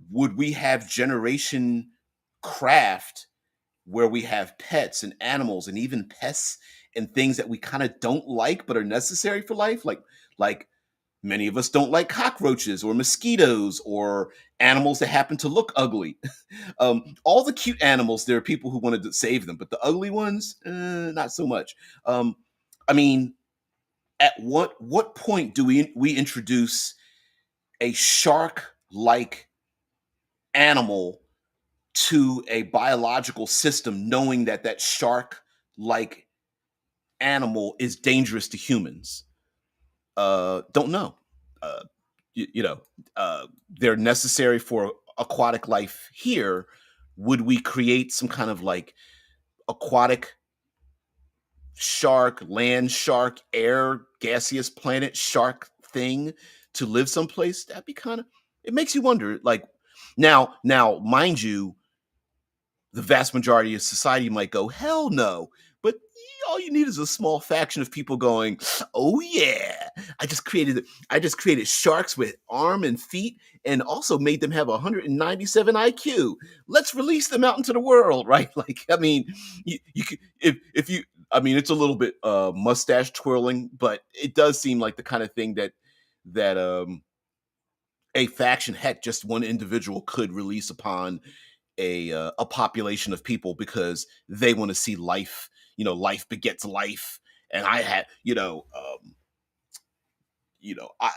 would we have generation craft where we have pets and animals and even pests and things that we kind of don't like but are necessary for life? Like many of us don't like cockroaches or mosquitoes or animals that happen to look ugly. All the cute animals, there are people who wanted to save them, but the ugly ones, not so much. I mean, at what point do we introduce a shark like animal to a biological system, knowing that that shark like animal is dangerous to humans? Don't know. Uh, you know, they're necessary for aquatic life here. Would we create some kind of like aquatic shark, land shark, air gaseous planet shark thing to live someplace? That'd be kind of, it makes you wonder. Like, now, mind you, the vast majority of society might go, hell no. But all you need is a small faction of people going, oh yeah, I just created sharks with arm and feet, and also made them have 197 IQ. Let's release them out into the world, right? Like, I mean, you could, if you, I mean, it's a little bit mustache twirling, but it does seem like the kind of thing that a faction, heck, just one individual could release upon a population of people, because they want to see life. Life begets life, and I had I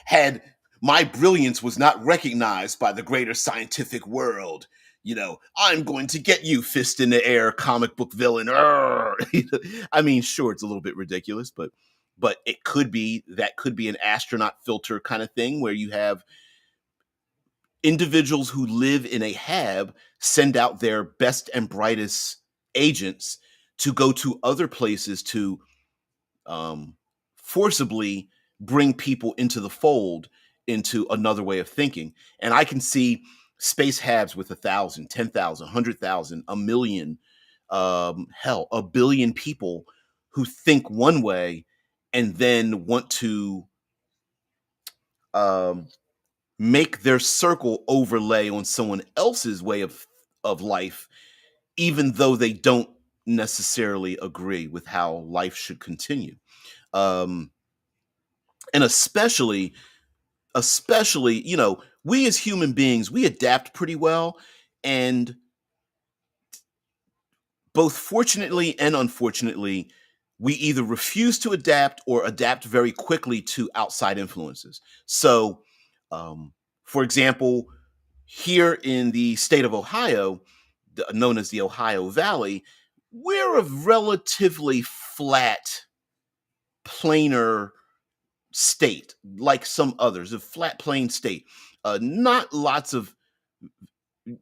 had my brilliance was not recognized by the greater scientific world. I'm going to get you, fist in the air, comic book villain. I mean, sure, it's a little bit ridiculous, but that could be an astronaut filter kind of thing, where you have individuals who live in a hab send out their best and brightest agents to go to other places to um, forcibly bring people into the fold, into another way of thinking. And I can see space habs with 1,000, 10,000, 100,000, a million, hell, a billion people who think one way and then want to um, make their circle overlay on someone else's way of life, even though they don't necessarily agree with how life should continue. Um, and especially, we as human beings, we adapt pretty well, and both fortunately and unfortunately, we either refuse to adapt or adapt very quickly to outside influences. So, um, for example, here in the state of Ohio, known as the Ohio Valley, we're a relatively flat, plainer state, like some others, a flat, plain state. Not lots of,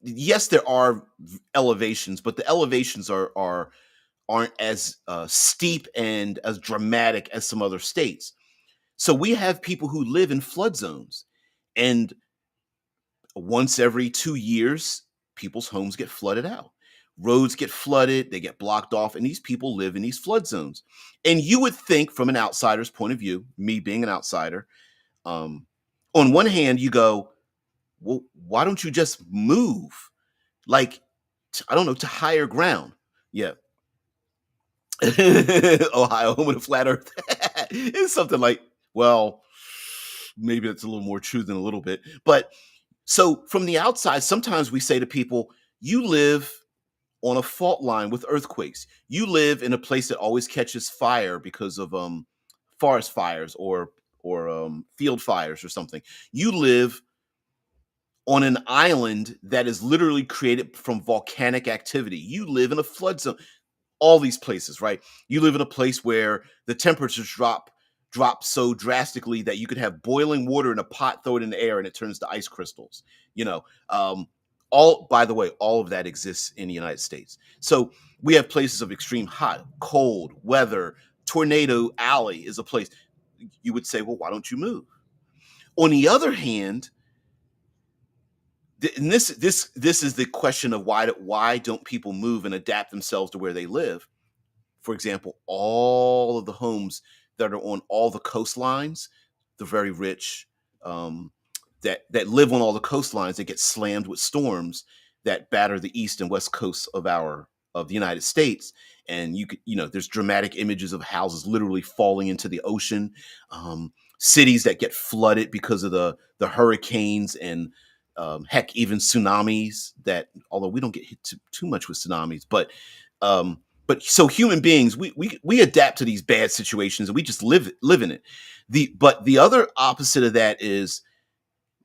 yes, there are elevations, but the elevations aren't as steep and as dramatic as some other states. So we have people who live in flood zones, and once every 2 years, people's homes get flooded out. Roads get flooded, they get blocked off, and these people live in these flood zones. And you would think, from an outsider's point of view, me being an outsider, um, on one hand, you go, well, why don't you just move? Like, I don't know, to higher ground. Yeah. Ohio, home of the flat earth. It's something like, well, maybe that's a little more true than a little bit. But so from the outside, sometimes we say to people, you live on a fault line with earthquakes. You live in a place that always catches fire because of forest fires, or field fires or something. You live on an island that is literally created from volcanic activity. You live in a flood zone. All these places, right? You live in a place where the temperatures drop so drastically that you could have boiling water in a pot, throw it in the air, and it turns to ice crystals. You know, all by the way, all of that exists in the United States. So we have places of extreme hot, cold weather. Tornado Alley is a place you would say, well, why don't you move? On the other hand, and this is the question of why don't people move and adapt themselves to where they live? For example, all of the homes that are on all the coastlines, the very rich, um, that live on all the coastlines, that get slammed with storms that batter the east and west coasts of the United States. And there's dramatic images of houses literally falling into the ocean, cities that get flooded because of the hurricanes and heck, even tsunamis. That although we don't get hit too much with tsunamis, but so human beings, we adapt to these bad situations and we just live in it. But the other opposite of that is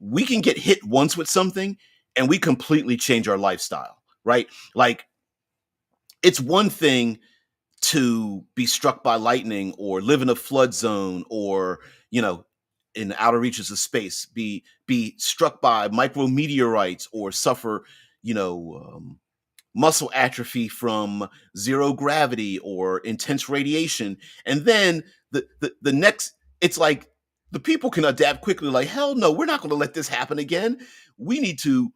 we can get hit once with something and we completely change our lifestyle, right? Like it's one thing to be struck by lightning or live in a flood zone or, in the outer reaches of space, be struck by micrometeorites or suffer, muscle atrophy from zero gravity or intense radiation. And then the next, it's like the people can adapt quickly, like, hell no, we're not going to let this happen again. We need to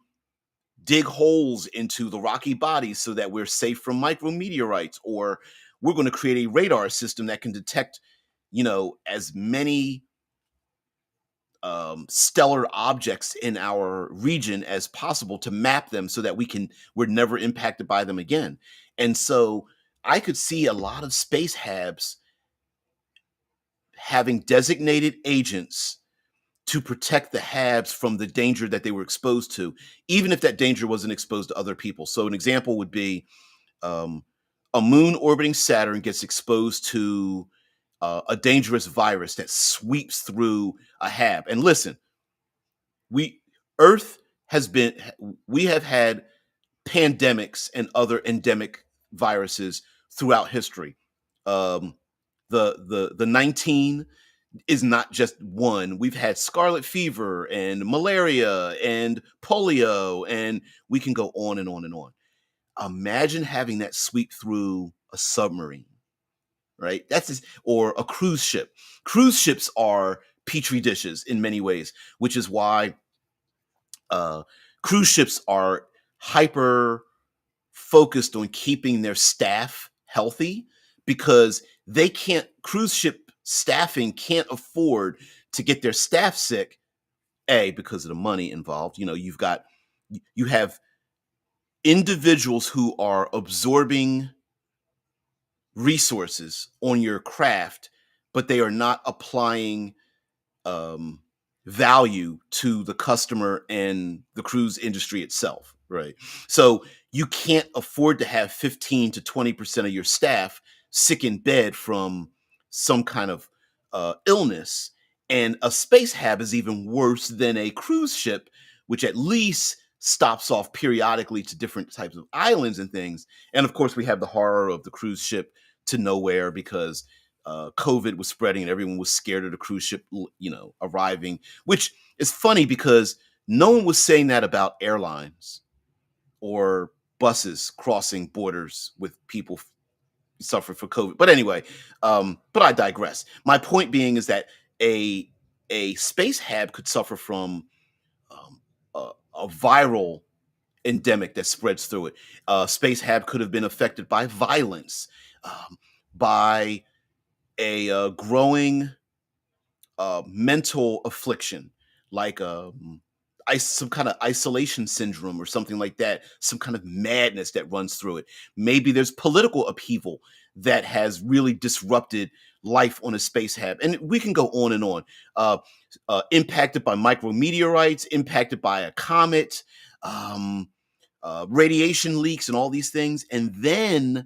dig holes into the rocky bodies so that we're safe from micrometeorites, or we're going to create a radar system that can detect, as many stellar objects in our region as possible to map them so that we're never impacted by them again. And so I could see a lot of space habs having designated agents to protect the habs from the danger that they were exposed to, even if that danger wasn't exposed to other people. So an example would be um, a moon orbiting Saturn gets exposed to a dangerous virus that sweeps through a hab. And listen, we Earth has been we have had pandemics and other endemic viruses throughout history. Um, the 19 is not just one. We've had scarlet fever and malaria and polio, and we can go on and on and on. Imagine having that sweep through a submarine, right? Or a cruise ship. Cruise ships are petri dishes in many ways, which is why uh, cruise ships are hyper focused on keeping their staff healthy because cruise ship staffing can't afford to get their staff sick. Because of the money involved. You have individuals who are absorbing resources on your craft, but they are not applying um, value to the customer and the cruise industry itself, right? So you can't afford to have 15 to 20% of your staff sick in bed from some kind of illness. And a space hab is even worse than a cruise ship, which at least stops off periodically to different types of islands and things. And of course, we have the horror of the cruise ship to nowhere because COVID was spreading and everyone was scared of the cruise ship, arriving, which is funny because no one was saying that about airlines or buses crossing borders with people suffering from COVID. But anyway, but I digress. My point being is that a space hab could suffer from a viral endemic that spreads through it. Space hab could have been affected by violence, by a growing mental affliction, like some kind of isolation syndrome or something like that, some kind of madness that runs through it. Maybe there's political upheaval that has really disrupted life on a space hab. And we can go on and on. Impacted by micrometeorites, impacted by a comet, radiation leaks, and all these things. And then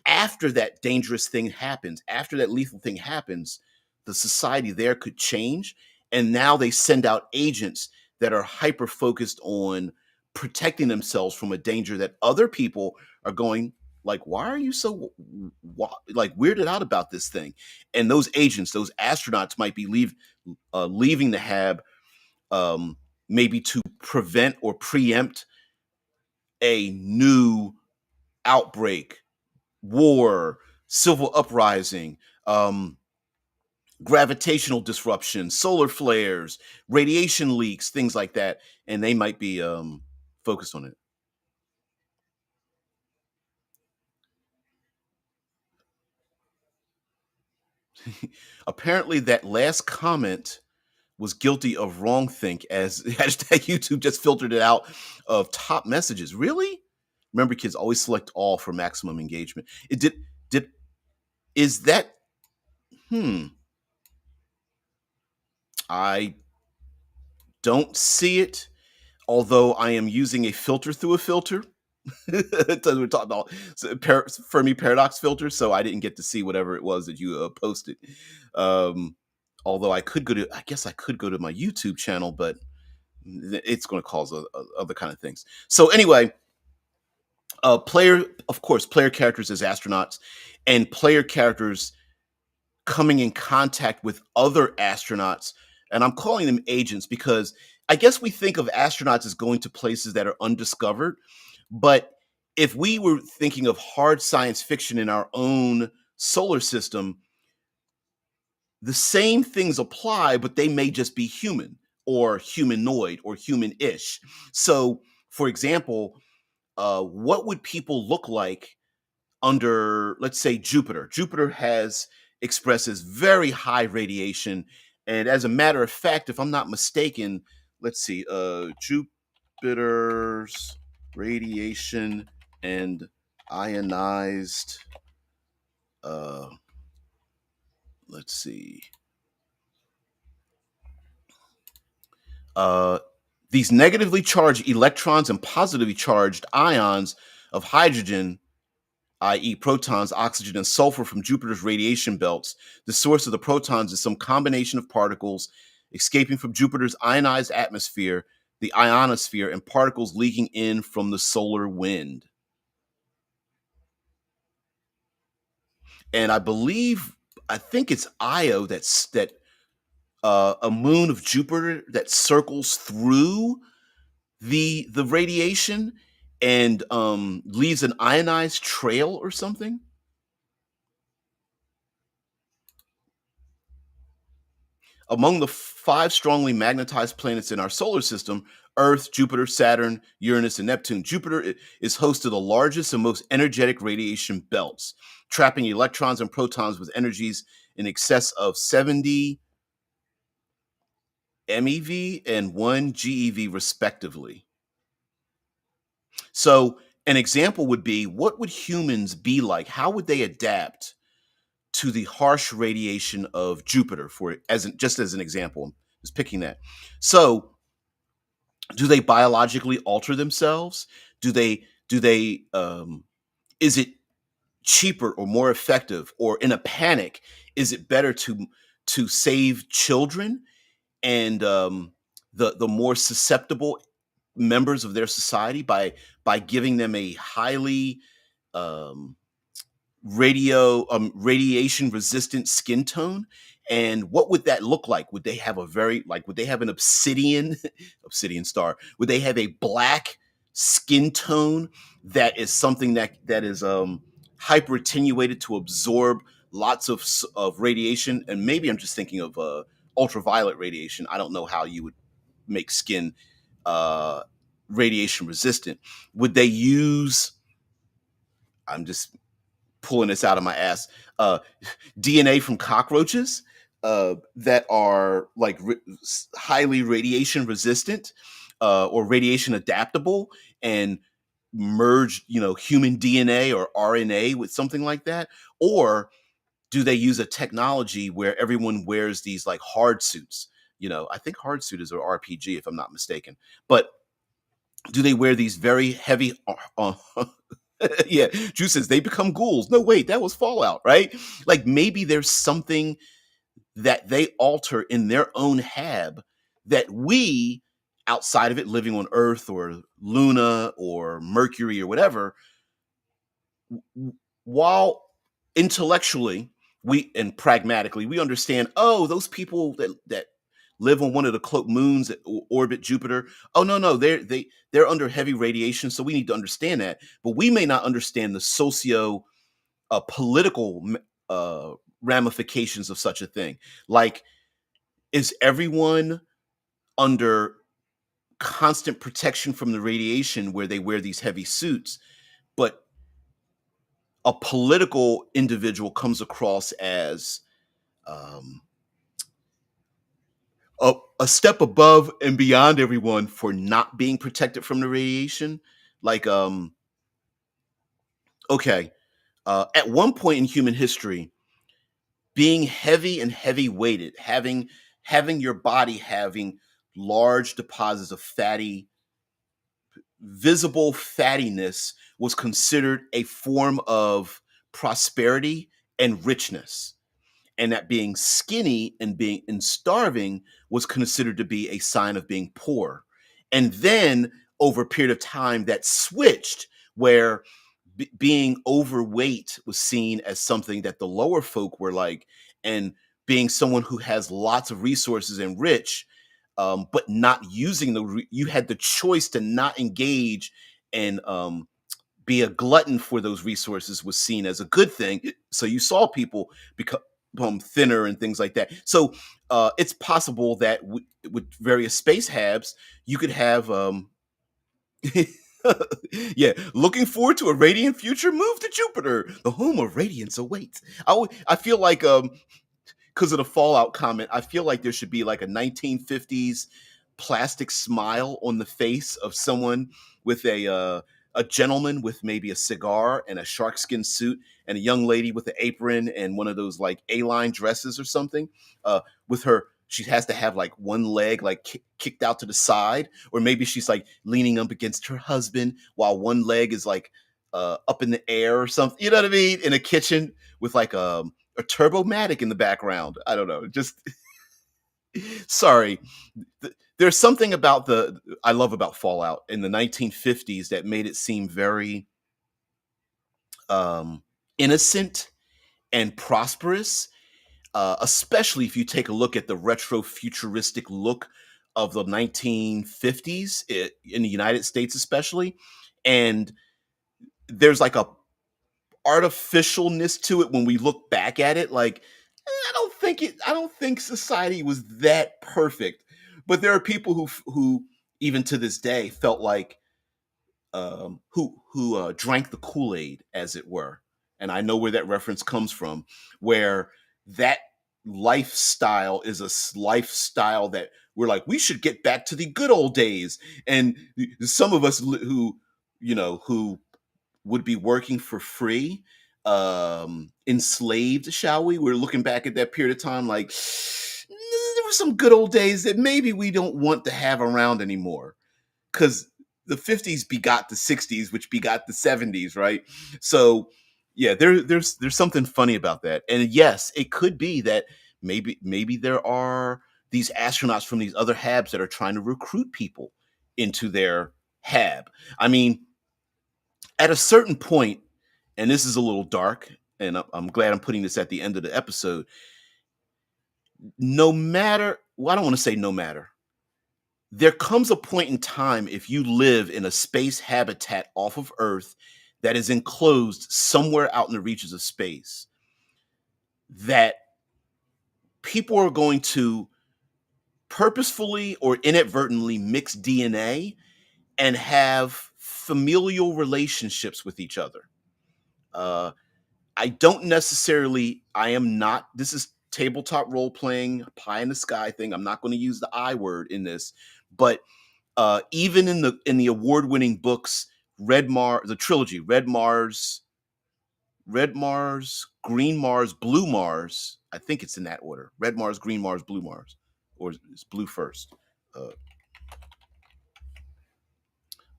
after that dangerous thing happens, after that lethal thing happens, the society there could change. And now they send out agents that are hyper focused on protecting themselves from a danger that other people are going like, why are you so like weirded out about this thing? And those agents, those astronauts, might be leaving the hab, um, maybe to prevent or preempt a new outbreak, war, civil uprising, gravitational disruption, solar flares, radiation leaks, things like that, and they might be focused on it. Apparently, that last comment was guilty of wrongthink, as hashtag YouTube just filtered it out of top messages. Really? Remember, kids, always select all for maximum engagement. It did is that hmm I don't see it, although I am using a filter through a filter. So we're talking about Fermi Paradox Filter, so I didn't get to see whatever it was that you posted. Um, Although I guess I could go to my YouTube channel, but it's going to cause other kind of things. So anyway, of course, player characters as astronauts, and player characters coming in contact with other astronauts, and I'm calling them agents because I guess we think of astronauts as going to places that are undiscovered, but if we were thinking of hard science fiction in our own solar system, the same things apply, but they may just be human or humanoid or human-ish. So, for example, what would people look like under, let's say, Jupiter? Jupiter has expresses very high radiation, and as a matter of fact, if I'm not mistaken, let's see, Jupiter's radiation and ionized. Uh, let's see. Uh, these negatively charged electrons and positively charged ions of hydrogen, i.e., protons, oxygen, and sulfur from Jupiter's radiation belts. The source of the protons is some combination of particles escaping from Jupiter's ionized atmosphere, the ionosphere, and particles leaking in from the solar wind. And I think it's Io that a moon of Jupiter that circles through the radiation and leaves an ionized trail or something. Among the five strongly magnetized planets in our solar system, Earth, Jupiter, Saturn, Uranus, and Neptune, Jupiter is host to the largest and most energetic radiation belts, trapping electrons and protons with energies in excess of 70 MeV and 1 GeV, respectively. So, an example would be, what would humans be like? How would they adapt to the harsh radiation of Jupiter, just as an example? I'm just picking that. So, do they biologically alter themselves? Do they is it cheaper or more effective, or in a panic, is it better to save children and the more susceptible members of their society by giving them a highly um, radiation resistant skin tone? And what would that look like? Would they have would they have an obsidian star? Would they have a black skin tone that is something that is hyper attenuated to absorb lots of radiation? And maybe I'm just thinking of ultraviolet radiation. I don't know how you would make skin uh radiation resistant. Would they use, I'm just pulling this out of my ass, uh, DNA from cockroaches that are like highly radiation resistant or radiation adaptable, and merge, human DNA or RNA with something like that? Or do they use a technology where everyone wears these like hard suits? I think hard suit is an RPG, if I'm not mistaken. But do they wear these very heavy yeah, Drew says they become ghouls. No, wait, that was Fallout, right? Like maybe there's something that they alter in their own hab that we, outside of it, living on Earth or Luna or Mercury or whatever, while intellectually we and pragmatically we understand, oh, those people that live on one of the cloak moons that orbit Jupiter, oh no, they're under heavy radiation, so we need to understand that. But we may not understand the socio political ramifications of such a thing. Like, is everyone under constant protection from the radiation where they wear these heavy suits, but a political individual comes across as um, a step above and beyond everyone for not being protected from the radiation? Like, okay, at one point in human history, being heavy and heavy weighted, having your body having large deposits of visible fattiness was considered a form of prosperity and richness, and that being skinny and being and starving was considered to be a sign of being poor. And then over a period of time that switched, where being overweight was seen as something that the lower folk were like, and being someone who has lots of resources and rich, but not using you had the choice to not engage and be a glutton for those resources was seen as a good thing. So you saw people become thinner and things like that. So it's possible that with various space habs, you could have yeah, looking forward to a radiant future. Move to Jupiter, the home of radiance awaits. I feel like because of the Fallout comment, I feel like there should be like a 1950s plastic smile on the face of someone with a gentleman with maybe a cigar and a sharkskin suit, and a young lady with an apron and one of those like A-line dresses or something. With her, she has to have like one leg like kicked out to the side, or maybe she's like leaning up against her husband while one leg is like up in the air or something. You know what I mean? In a kitchen with like a turbomatic in the background. I don't know. Just sorry. There's something about the I love about Fallout in the 1950s that made it seem very um, innocent and prosperous, especially if you take a look at the retro futuristic look of the 1950s in the United States, especially. And there's like a artificialness to it when we look back at it. Like, I don't think society was that perfect. But there are people who even to this day felt like who drank the Kool-Aid, as it were. And I know where that reference comes from, where that lifestyle is lifestyle that we're like, we should get back to the good old days. And some of us who, who would be working for free, enslaved, shall we? We're looking back at that period of time like, there were some good old days that maybe we don't want to have around anymore. Because the 50s begot the 60s, which begot the 70s, right? So yeah, there's something funny about that. And yes, it could be that maybe there are these astronauts from these other habs that are trying to recruit people into their hab. I mean, at a certain point, and this is a little dark, and I'm glad I'm putting this at the end of the episode. No matter, well, I don't want to say no matter. There comes a point in time, if you live in a space habitat off of Earth that is enclosed somewhere out in the reaches of space, that people are going to purposefully or inadvertently mix DNA and have familial relationships with each other. Uh, I don't necessarily, I am not, this is tabletop role playing, pie in the sky thing. I'm not going to use the I word in this, but even in the award winning books, the trilogy, Red Mars, Green Mars, Blue Mars. I think it's in that order. Red Mars, Green Mars, Blue Mars, or it's Blue first.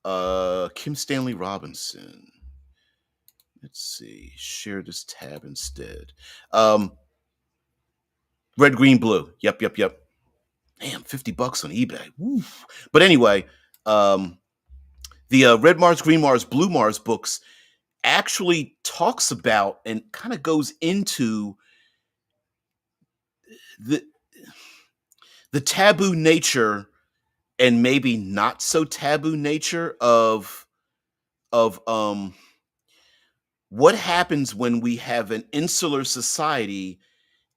Uh, Kim Stanley Robinson. Let's see. Share this tab instead. Um, Red, green, blue. Yep, yep, yep. Damn, $50 on eBay. Woo. But anyway, um, the Red Mars, Green Mars, Blue Mars books actually talks about and kind of goes into the the taboo nature and maybe not so taboo nature of what happens when we have an insular society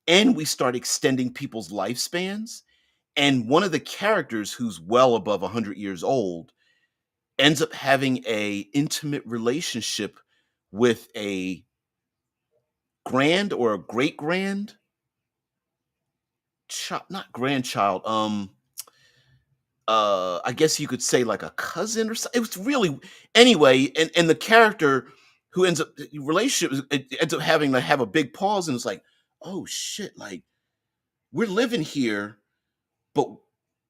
and we start extending people's lifespans. And one of the characters who's well above 100 years old ends up having a intimate relationship with a grand or a great grand child, not grandchild, I guess you could say like a cousin or something. It was really anyway, and the character who ends up the relationship it ends up having to have a big pause, and it's like, oh shit, like we're living here, but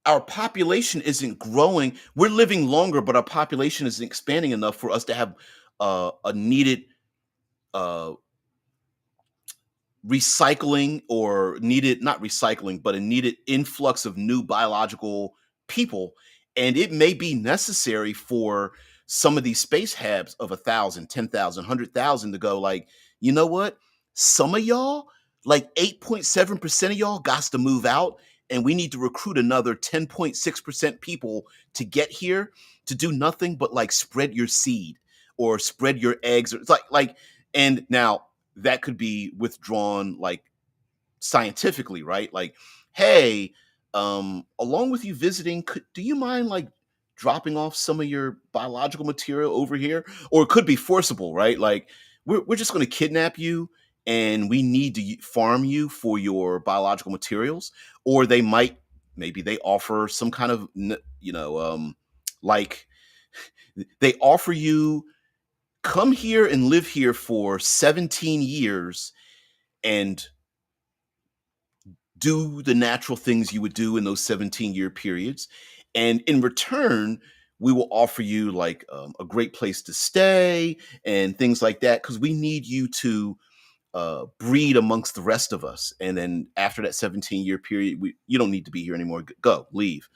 our population isn't growing. We're living longer, but our population isn't expanding enough for us to have a needed uh, recycling or needed not recycling but a needed influx of new biological people, and it may be necessary for some of these space habs of 1,000, 10,000, 100,000 to go like, you know what, some of y'all, like 8.7% of y'all got to move out, and we need to recruit another 10.6% people to get here to do nothing but like spread your seed or spread your eggs, or it's like and now that could be withdrawn like scientifically, right? Like, hey, along with you visiting, do you mind like dropping off some of your biological material over here? Or it could be forcible, right? Like, we're just going to kidnap you and we need to farm you for your biological materials. Or they might, maybe they offer some kind of, like they offer you come here and live here for 17 years and do the natural things you would do in those 17-year periods. And in return, we will offer you like a great place to stay and things like that because we need you to breed amongst the rest of us. And then after that 17-year period, you don't need to be here anymore. Go, leave.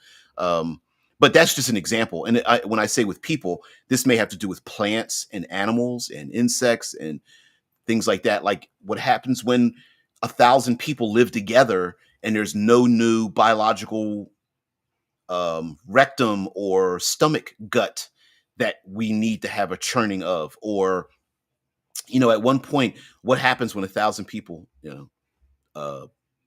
But that's just an example. And when I say with people, this may have to do with plants and animals and insects and things like that. Like what happens when 1,000 people live together and there's no new biological rectum or stomach gut that we need to have a churning of, or at one point, what happens when 1,000 people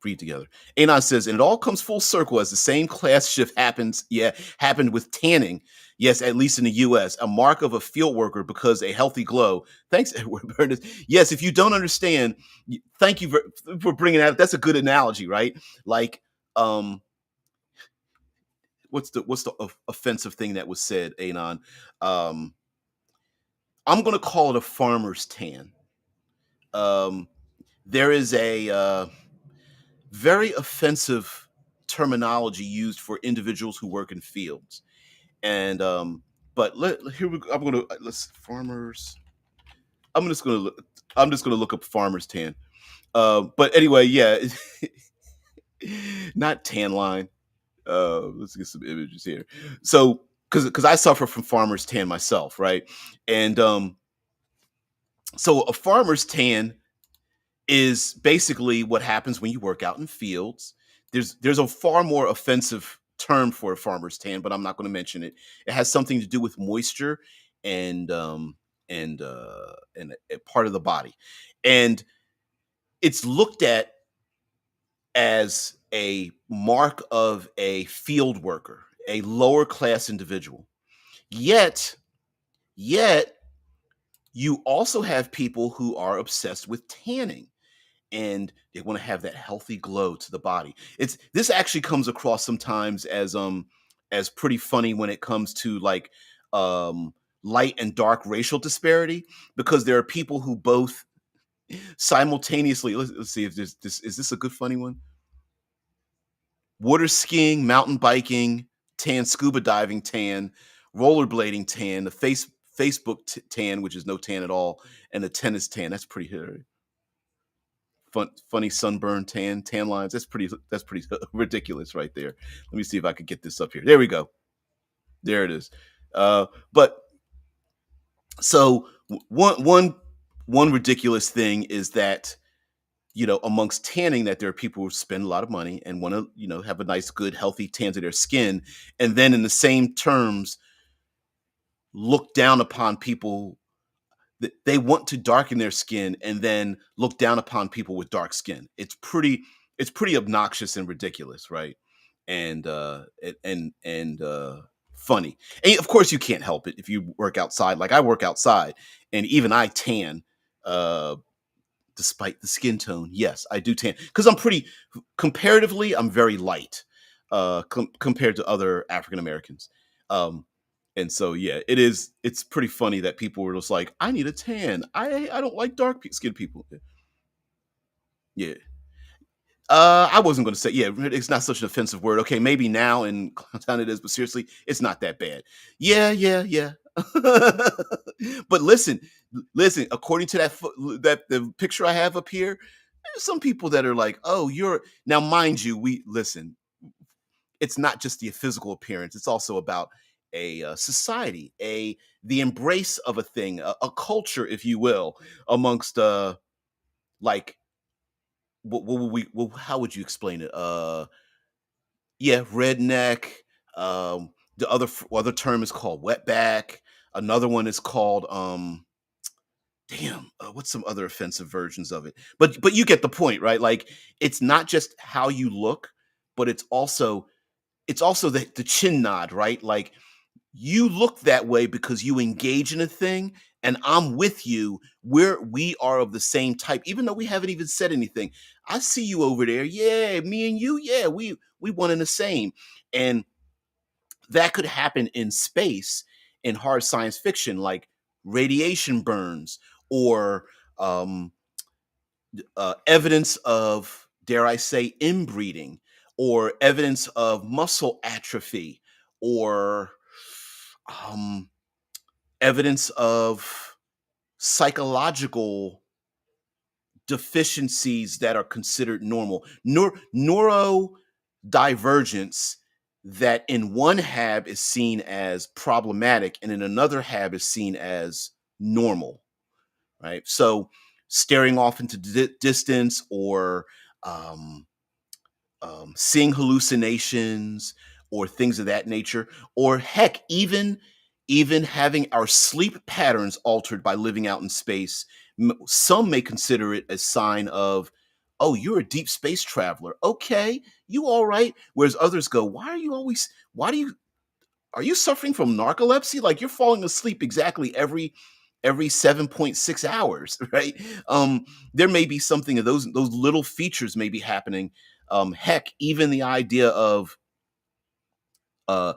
breed together? Anon says, and it all comes full circle as the same class shift happened with tanning. Yes, at least in the US, a mark of a field worker because a healthy glow. Thanks, Edward Burnett. Yes, if you don't understand, thank you for bringing that up. That's a good analogy, right? Like, what's the offensive thing that was said, Anon? Um, I'm going to call it a farmer's tan. There is a very offensive terminology used for individuals who work in fields. And but here we go. Let's farmers. I'm just gonna look. I'm just gonna look up farmers tan. But anyway, yeah, not tan line. Let's get some images here. So because I suffer from farmers tan myself, right? And so a farmer's tan is basically what happens when you work out in fields. There's a far more offensive term for a farmer's tan, but I'm not going to mention it. It has something to do with moisture and a part of the body, and it's looked at as a mark of a field worker, a lower class individual. Yet you also have people who are obsessed with tanning and they want to have that healthy glow to the body. This actually comes across sometimes as pretty funny when it comes to like light and dark racial disparity, because there are people who both simultaneously, let's see if this is this a good funny one. Water skiing, mountain biking, tan, scuba diving tan, rollerblading tan, the Facebook tan, which is no tan at all, and the tennis tan. That's pretty hairy. funny sunburn tan lines. That's pretty ridiculous right there. Let me see if I could get this up here. There we go. There it is. But so one ridiculous thing is that, amongst tanning, that there are people who spend a lot of money and want to, have a nice, good, healthy tan to their skin, and then in the same terms look down upon people that they want to darken their skin and then look down upon people with dark skin. It's pretty obnoxious and ridiculous, right? And funny. And of course you can't help it if you work outside. Like I work outside and even I tan uh despite the skin tone. Yes, I do tan because comparatively, I'm very light compared to other African Americans. Um, and so, yeah, it's pretty funny that people were just like, I need a tan. I don't like skinned people. Yeah. I wasn't going to say, yeah, it's not such an offensive word. Okay, maybe now in Clowntown it is, but seriously, it's not that bad. Yeah, yeah, yeah. But listen. According to that the picture I have up here, there's some people that are like, "Oh, you're now." Mind you, we listen. It's not just the physical appearance; it's also about a society, the embrace of a thing, a culture, if you will, amongst like what would we? Well, how would you explain it? Yeah, redneck. The other term is called wetback. Another one is called damn, what's some other offensive versions of it? But you get the point, right? Like it's not just how you look, but it's also the chin nod, right? Like you look that way because you engage in a thing, and I'm with you. We are of the same type, even though we haven't even said anything. I see you over there. Yeah, me and you. Yeah, we one and the same. And that could happen in space in hard science fiction, like radiation burns or um, evidence of, dare I say, inbreeding, or evidence of muscle atrophy, or um, evidence of psychological deficiencies that are considered normal. Neurodivergence that in one hab is seen as problematic and in another hab is seen as normal, right? So staring off into distance or um, seeing hallucinations or things of that nature, or heck, even having our sleep patterns altered by living out in space. Some may consider it a sign of, oh, you're a deep space traveler. Okay, you all right? Whereas others go, why do you are you suffering from narcolepsy? Like you're falling asleep exactly every 7.6 hours, right? There may be something of those little features may be happening. Heck, even the idea of uh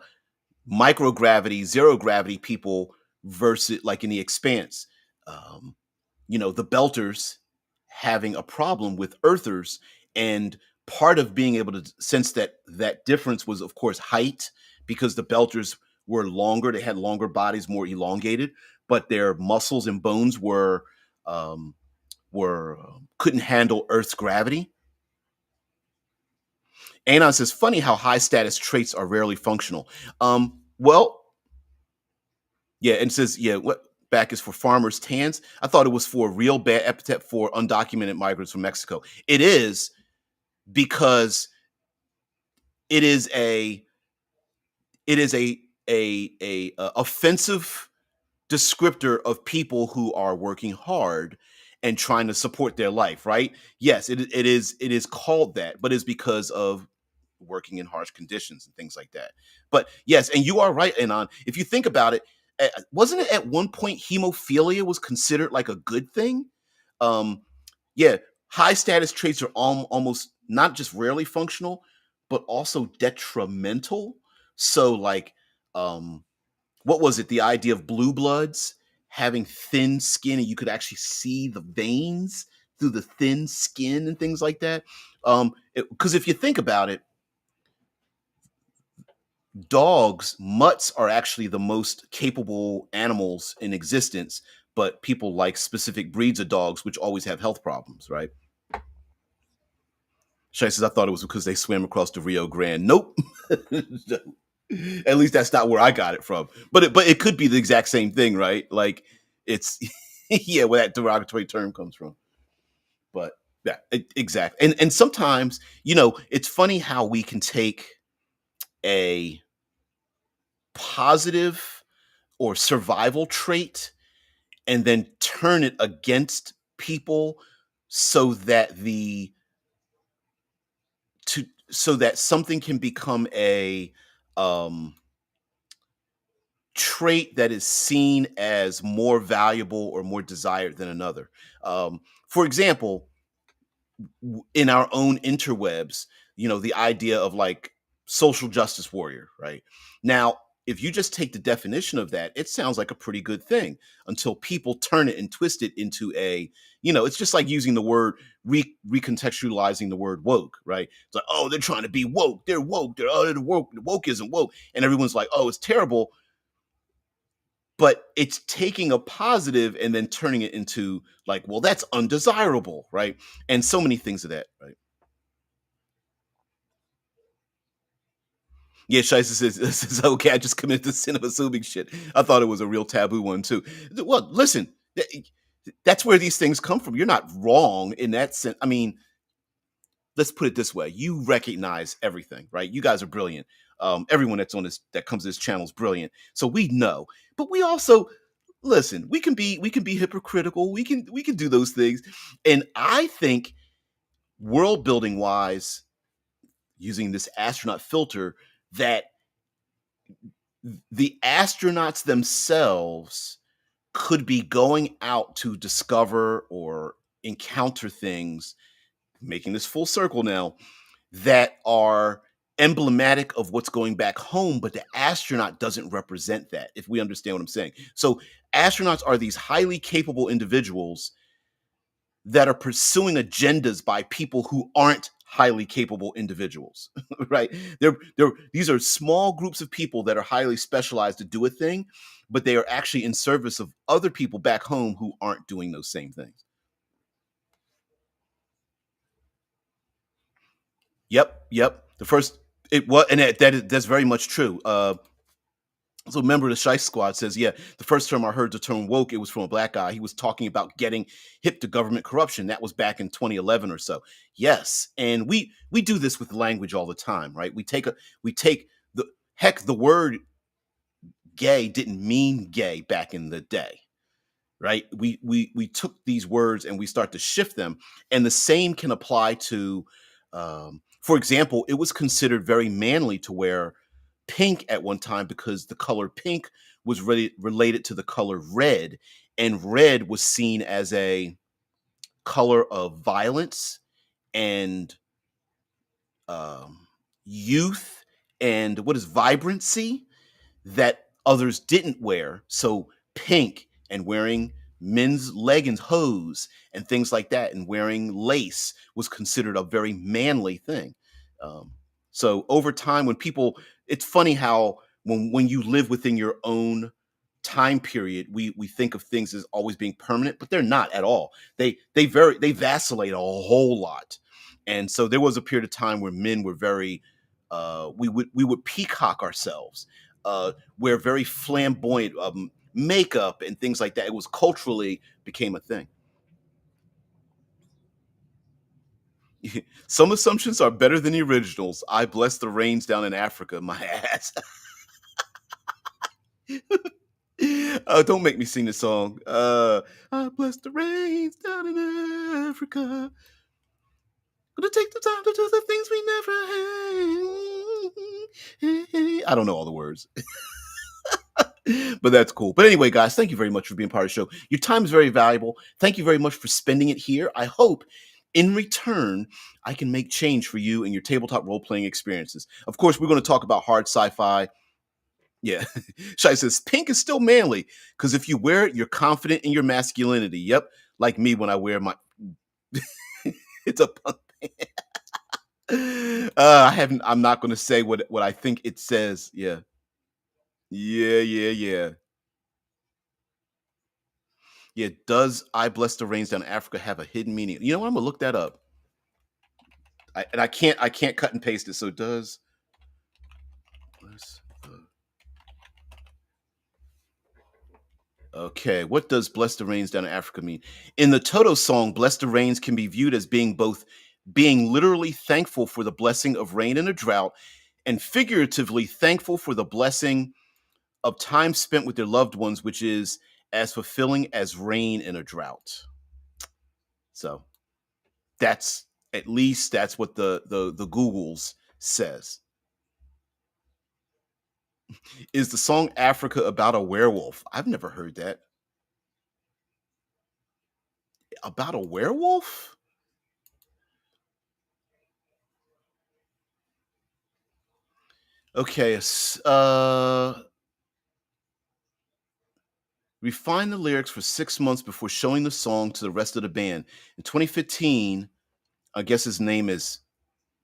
microgravity, zero gravity people versus like in the expanse. Um, the belters having a problem with earthers, and part of being able to sense that difference was of course height, because the belters were longer, they had longer bodies, more elongated, but their muscles and bones um couldn't handle earth's gravity. Anon says, funny how high status traits are rarely functional. Well, yeah, and it says, yeah, what back is for farmers' tans. I thought it was for a real bad epithet for undocumented migrants from Mexico. It is, because it is a offensive descriptor of people who are working hard and trying to support their life, right? Yes, it is called that, but it's because of working in harsh conditions and things like that. But yes, and you are right, Anon. If you think about it, wasn't it at one point hemophilia was considered like a good thing? Um, yeah, high status traits are almost not just rarely functional, but also detrimental. So, like, um, what was it? The idea of blue bloods having thin skin, and you could actually see the veins through the thin skin and things like that. Because if you think about it, mutts are actually the most capable animals in existence, but people like specific breeds of dogs, which always have health problems, right? Shay says, I thought it was because they swam across the Rio Grande. Nope. No. At least that's not where I got it from. But it could be the exact same thing, right? Like it's yeah, where that derogatory term comes from. But yeah, exactly. And sometimes, it's funny how we can take a positive or survival trait and then turn it against people so that the so that something can become a um trait that is seen as more valuable or more desired than another. For example, in our own interwebs, the idea of like social justice warrior, right? Now, if you just take the definition of that, it sounds like a pretty good thing until people turn it and twist it into it's just like using the word recontextualizing the word woke, right? It's like, oh, they're trying to be woke. They're woke. They're woke. Woke isn't woke. And everyone's like, oh, it's terrible, but it's taking a positive and then turning it into like, well, that's undesirable, right? And so many things of that, right? Yeah, Shiesty says, says, okay, I just committed the sin of assuming shit. I thought it was a real taboo one too. Well, listen, that's where these things come from. You're not wrong in that sense. I mean, let's put it this way: you recognize everything, right? You guys are brilliant. Everyone that comes to this channel is brilliant. So we know, but we also listen. We can be hypocritical. We can do those things, and I think world building wise, using this astronaut filter, that the astronauts themselves could be going out to discover or encounter things, making this full circle now, that are emblematic of what's going back home, but the astronaut doesn't represent that, if we understand what I'm saying. So, astronauts are these highly capable individuals that are pursuing agendas by people who aren't highly capable individuals, right? These are small groups of people that are highly specialized to do a thing, but they are actually in service of other people back home who aren't doing those same things. Yep. The first it was, and that's very much true. So a member of the Shice Squad says, yeah, the first time I heard the term woke, it was from a black guy. He was talking about getting hip to government corruption. That was back in 2011 or so. Yes, and we do this with language all the time, right? We take the word gay didn't mean gay back in the day, right? We took these words and we start to shift them, and the same can apply to, for example, it was considered very manly to wear pink at one time because the color pink was really related to the color red, and red was seen as a color of violence and youth and what is vibrancy that others didn't wear. So pink and wearing men's leggings, hose, and things like that, and wearing lace was considered a very manly thing. Um, so over time, it's funny how when you live within your own time period, we think of things as always being permanent, but they're not at all. They vacillate a whole lot, and so there was a period of time where men were very we would peacock ourselves, wear very flamboyant makeup and things like that. It was culturally became a thing. Some assumptions are better than the originals. I bless the rains down in Africa, my ass. Don't make me sing the song. I bless the rains down in Africa. Gonna take the time to do the things we never had. I don't know all the words. But that's cool. But anyway, guys, thank you very much for being part of the show. Your time is very valuable. Thank you very much for spending it here. I hope in return, I can make change for you and your tabletop role playing experiences. Of course, we're going to talk about hard sci fi. Yeah. Shai says, pink is still manly because if you wear it, you're confident in your masculinity. Yep. Like me when I wear my. It's a punk. I'm not going to say what I think it says. Yeah. Yeah. Yeah, does "I bless the rains down in Africa" have a hidden meaning? You know what? I'm gonna look that up. I can't cut and paste it. So it does bless the Okay, what does "Bless the Rains Down in Africa" mean? In the Toto song, "Bless the Rains" can be viewed as being literally thankful for the blessing of rain in a drought, and figuratively thankful for the blessing of time spent with their loved ones, which is as fulfilling as rain in a drought. So that's at least that's what the Google's says. Is the song "Africa" about a werewolf? I've never heard that. About a werewolf? Okay, refined the lyrics for 6 months before showing the song to the rest of the band. In 2015, I guess his name is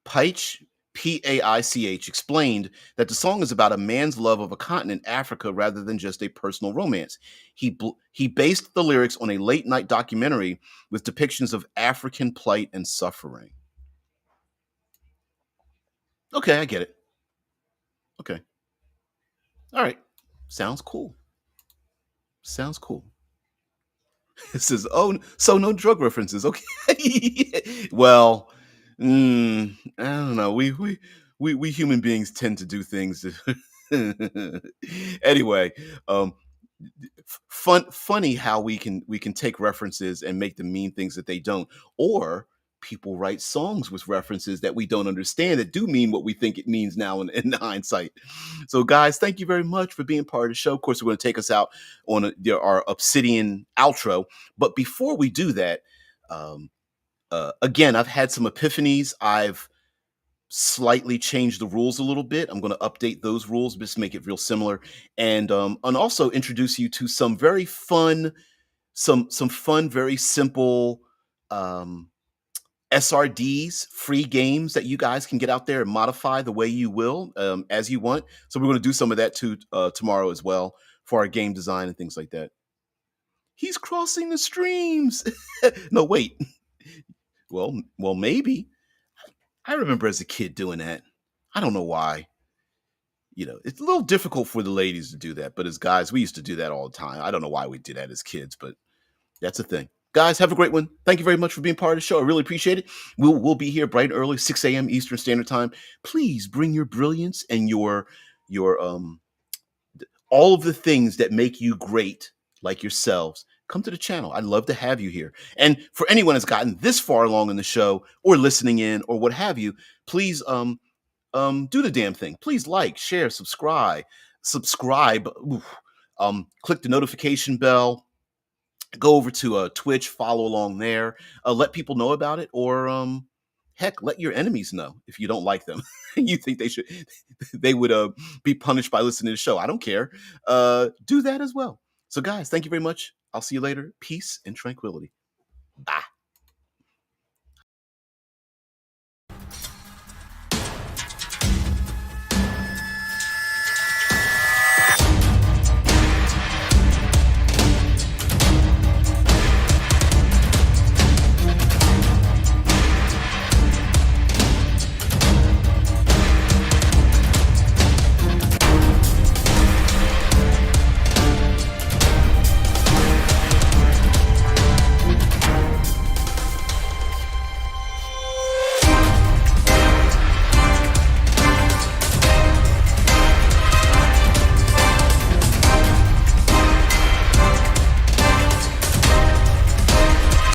Paich, Paich, explained that the song is about a man's love of a continent, Africa, rather than just a personal romance. He based the lyrics on a late night documentary with depictions of African plight and suffering. Okay, I get it. Okay. All right. Sounds cool. Sounds cool. It says, "Oh, so no drug references." Okay. Well, I don't know. We human beings tend to do things. Anyway, um, funny how we can take references and make them mean things that they don't, or people write songs with references that we don't understand that do mean what we think it means now in hindsight. So guys, thank you very much for being part of the show. Of course, we're going to take us out on our Obsidian outro, but before we do that, um, again, I've had some epiphanies. I've slightly changed the rules a little bit. I'm going to update those rules just to make it real similar, and also introduce you to some very fun, some fun, very simple um, SRDs, free games that you guys can get out there and modify the way you will, as you want. So we're going to do some of that too tomorrow as well for our game design and things like that. He's crossing the streams. No, wait. Well, maybe. I remember as a kid doing that. I don't know why. It's a little difficult for the ladies to do that, but as guys, we used to do that all the time. I don't know why we did that as kids, but that's a thing. Guys, have a great one. Thank you very much for being part of the show. I really appreciate it. We'll be here bright and early, 6 a.m. Eastern Standard Time. Please bring your brilliance and your all of the things that make you great, like yourselves. Come to the channel. I'd love to have you here. And for anyone that's gotten this far along in the show, or listening in, or what have you, please do the damn thing. Please like, share, subscribe. Oof. Click the notification bell. Go over to Twitch, follow along there. Let people know about it, or heck, let your enemies know if you don't like them. You think they would be punished by listening to the show. I don't care. Do that as well. So, guys, thank you very much. I'll see you later. Peace and tranquility. Bye.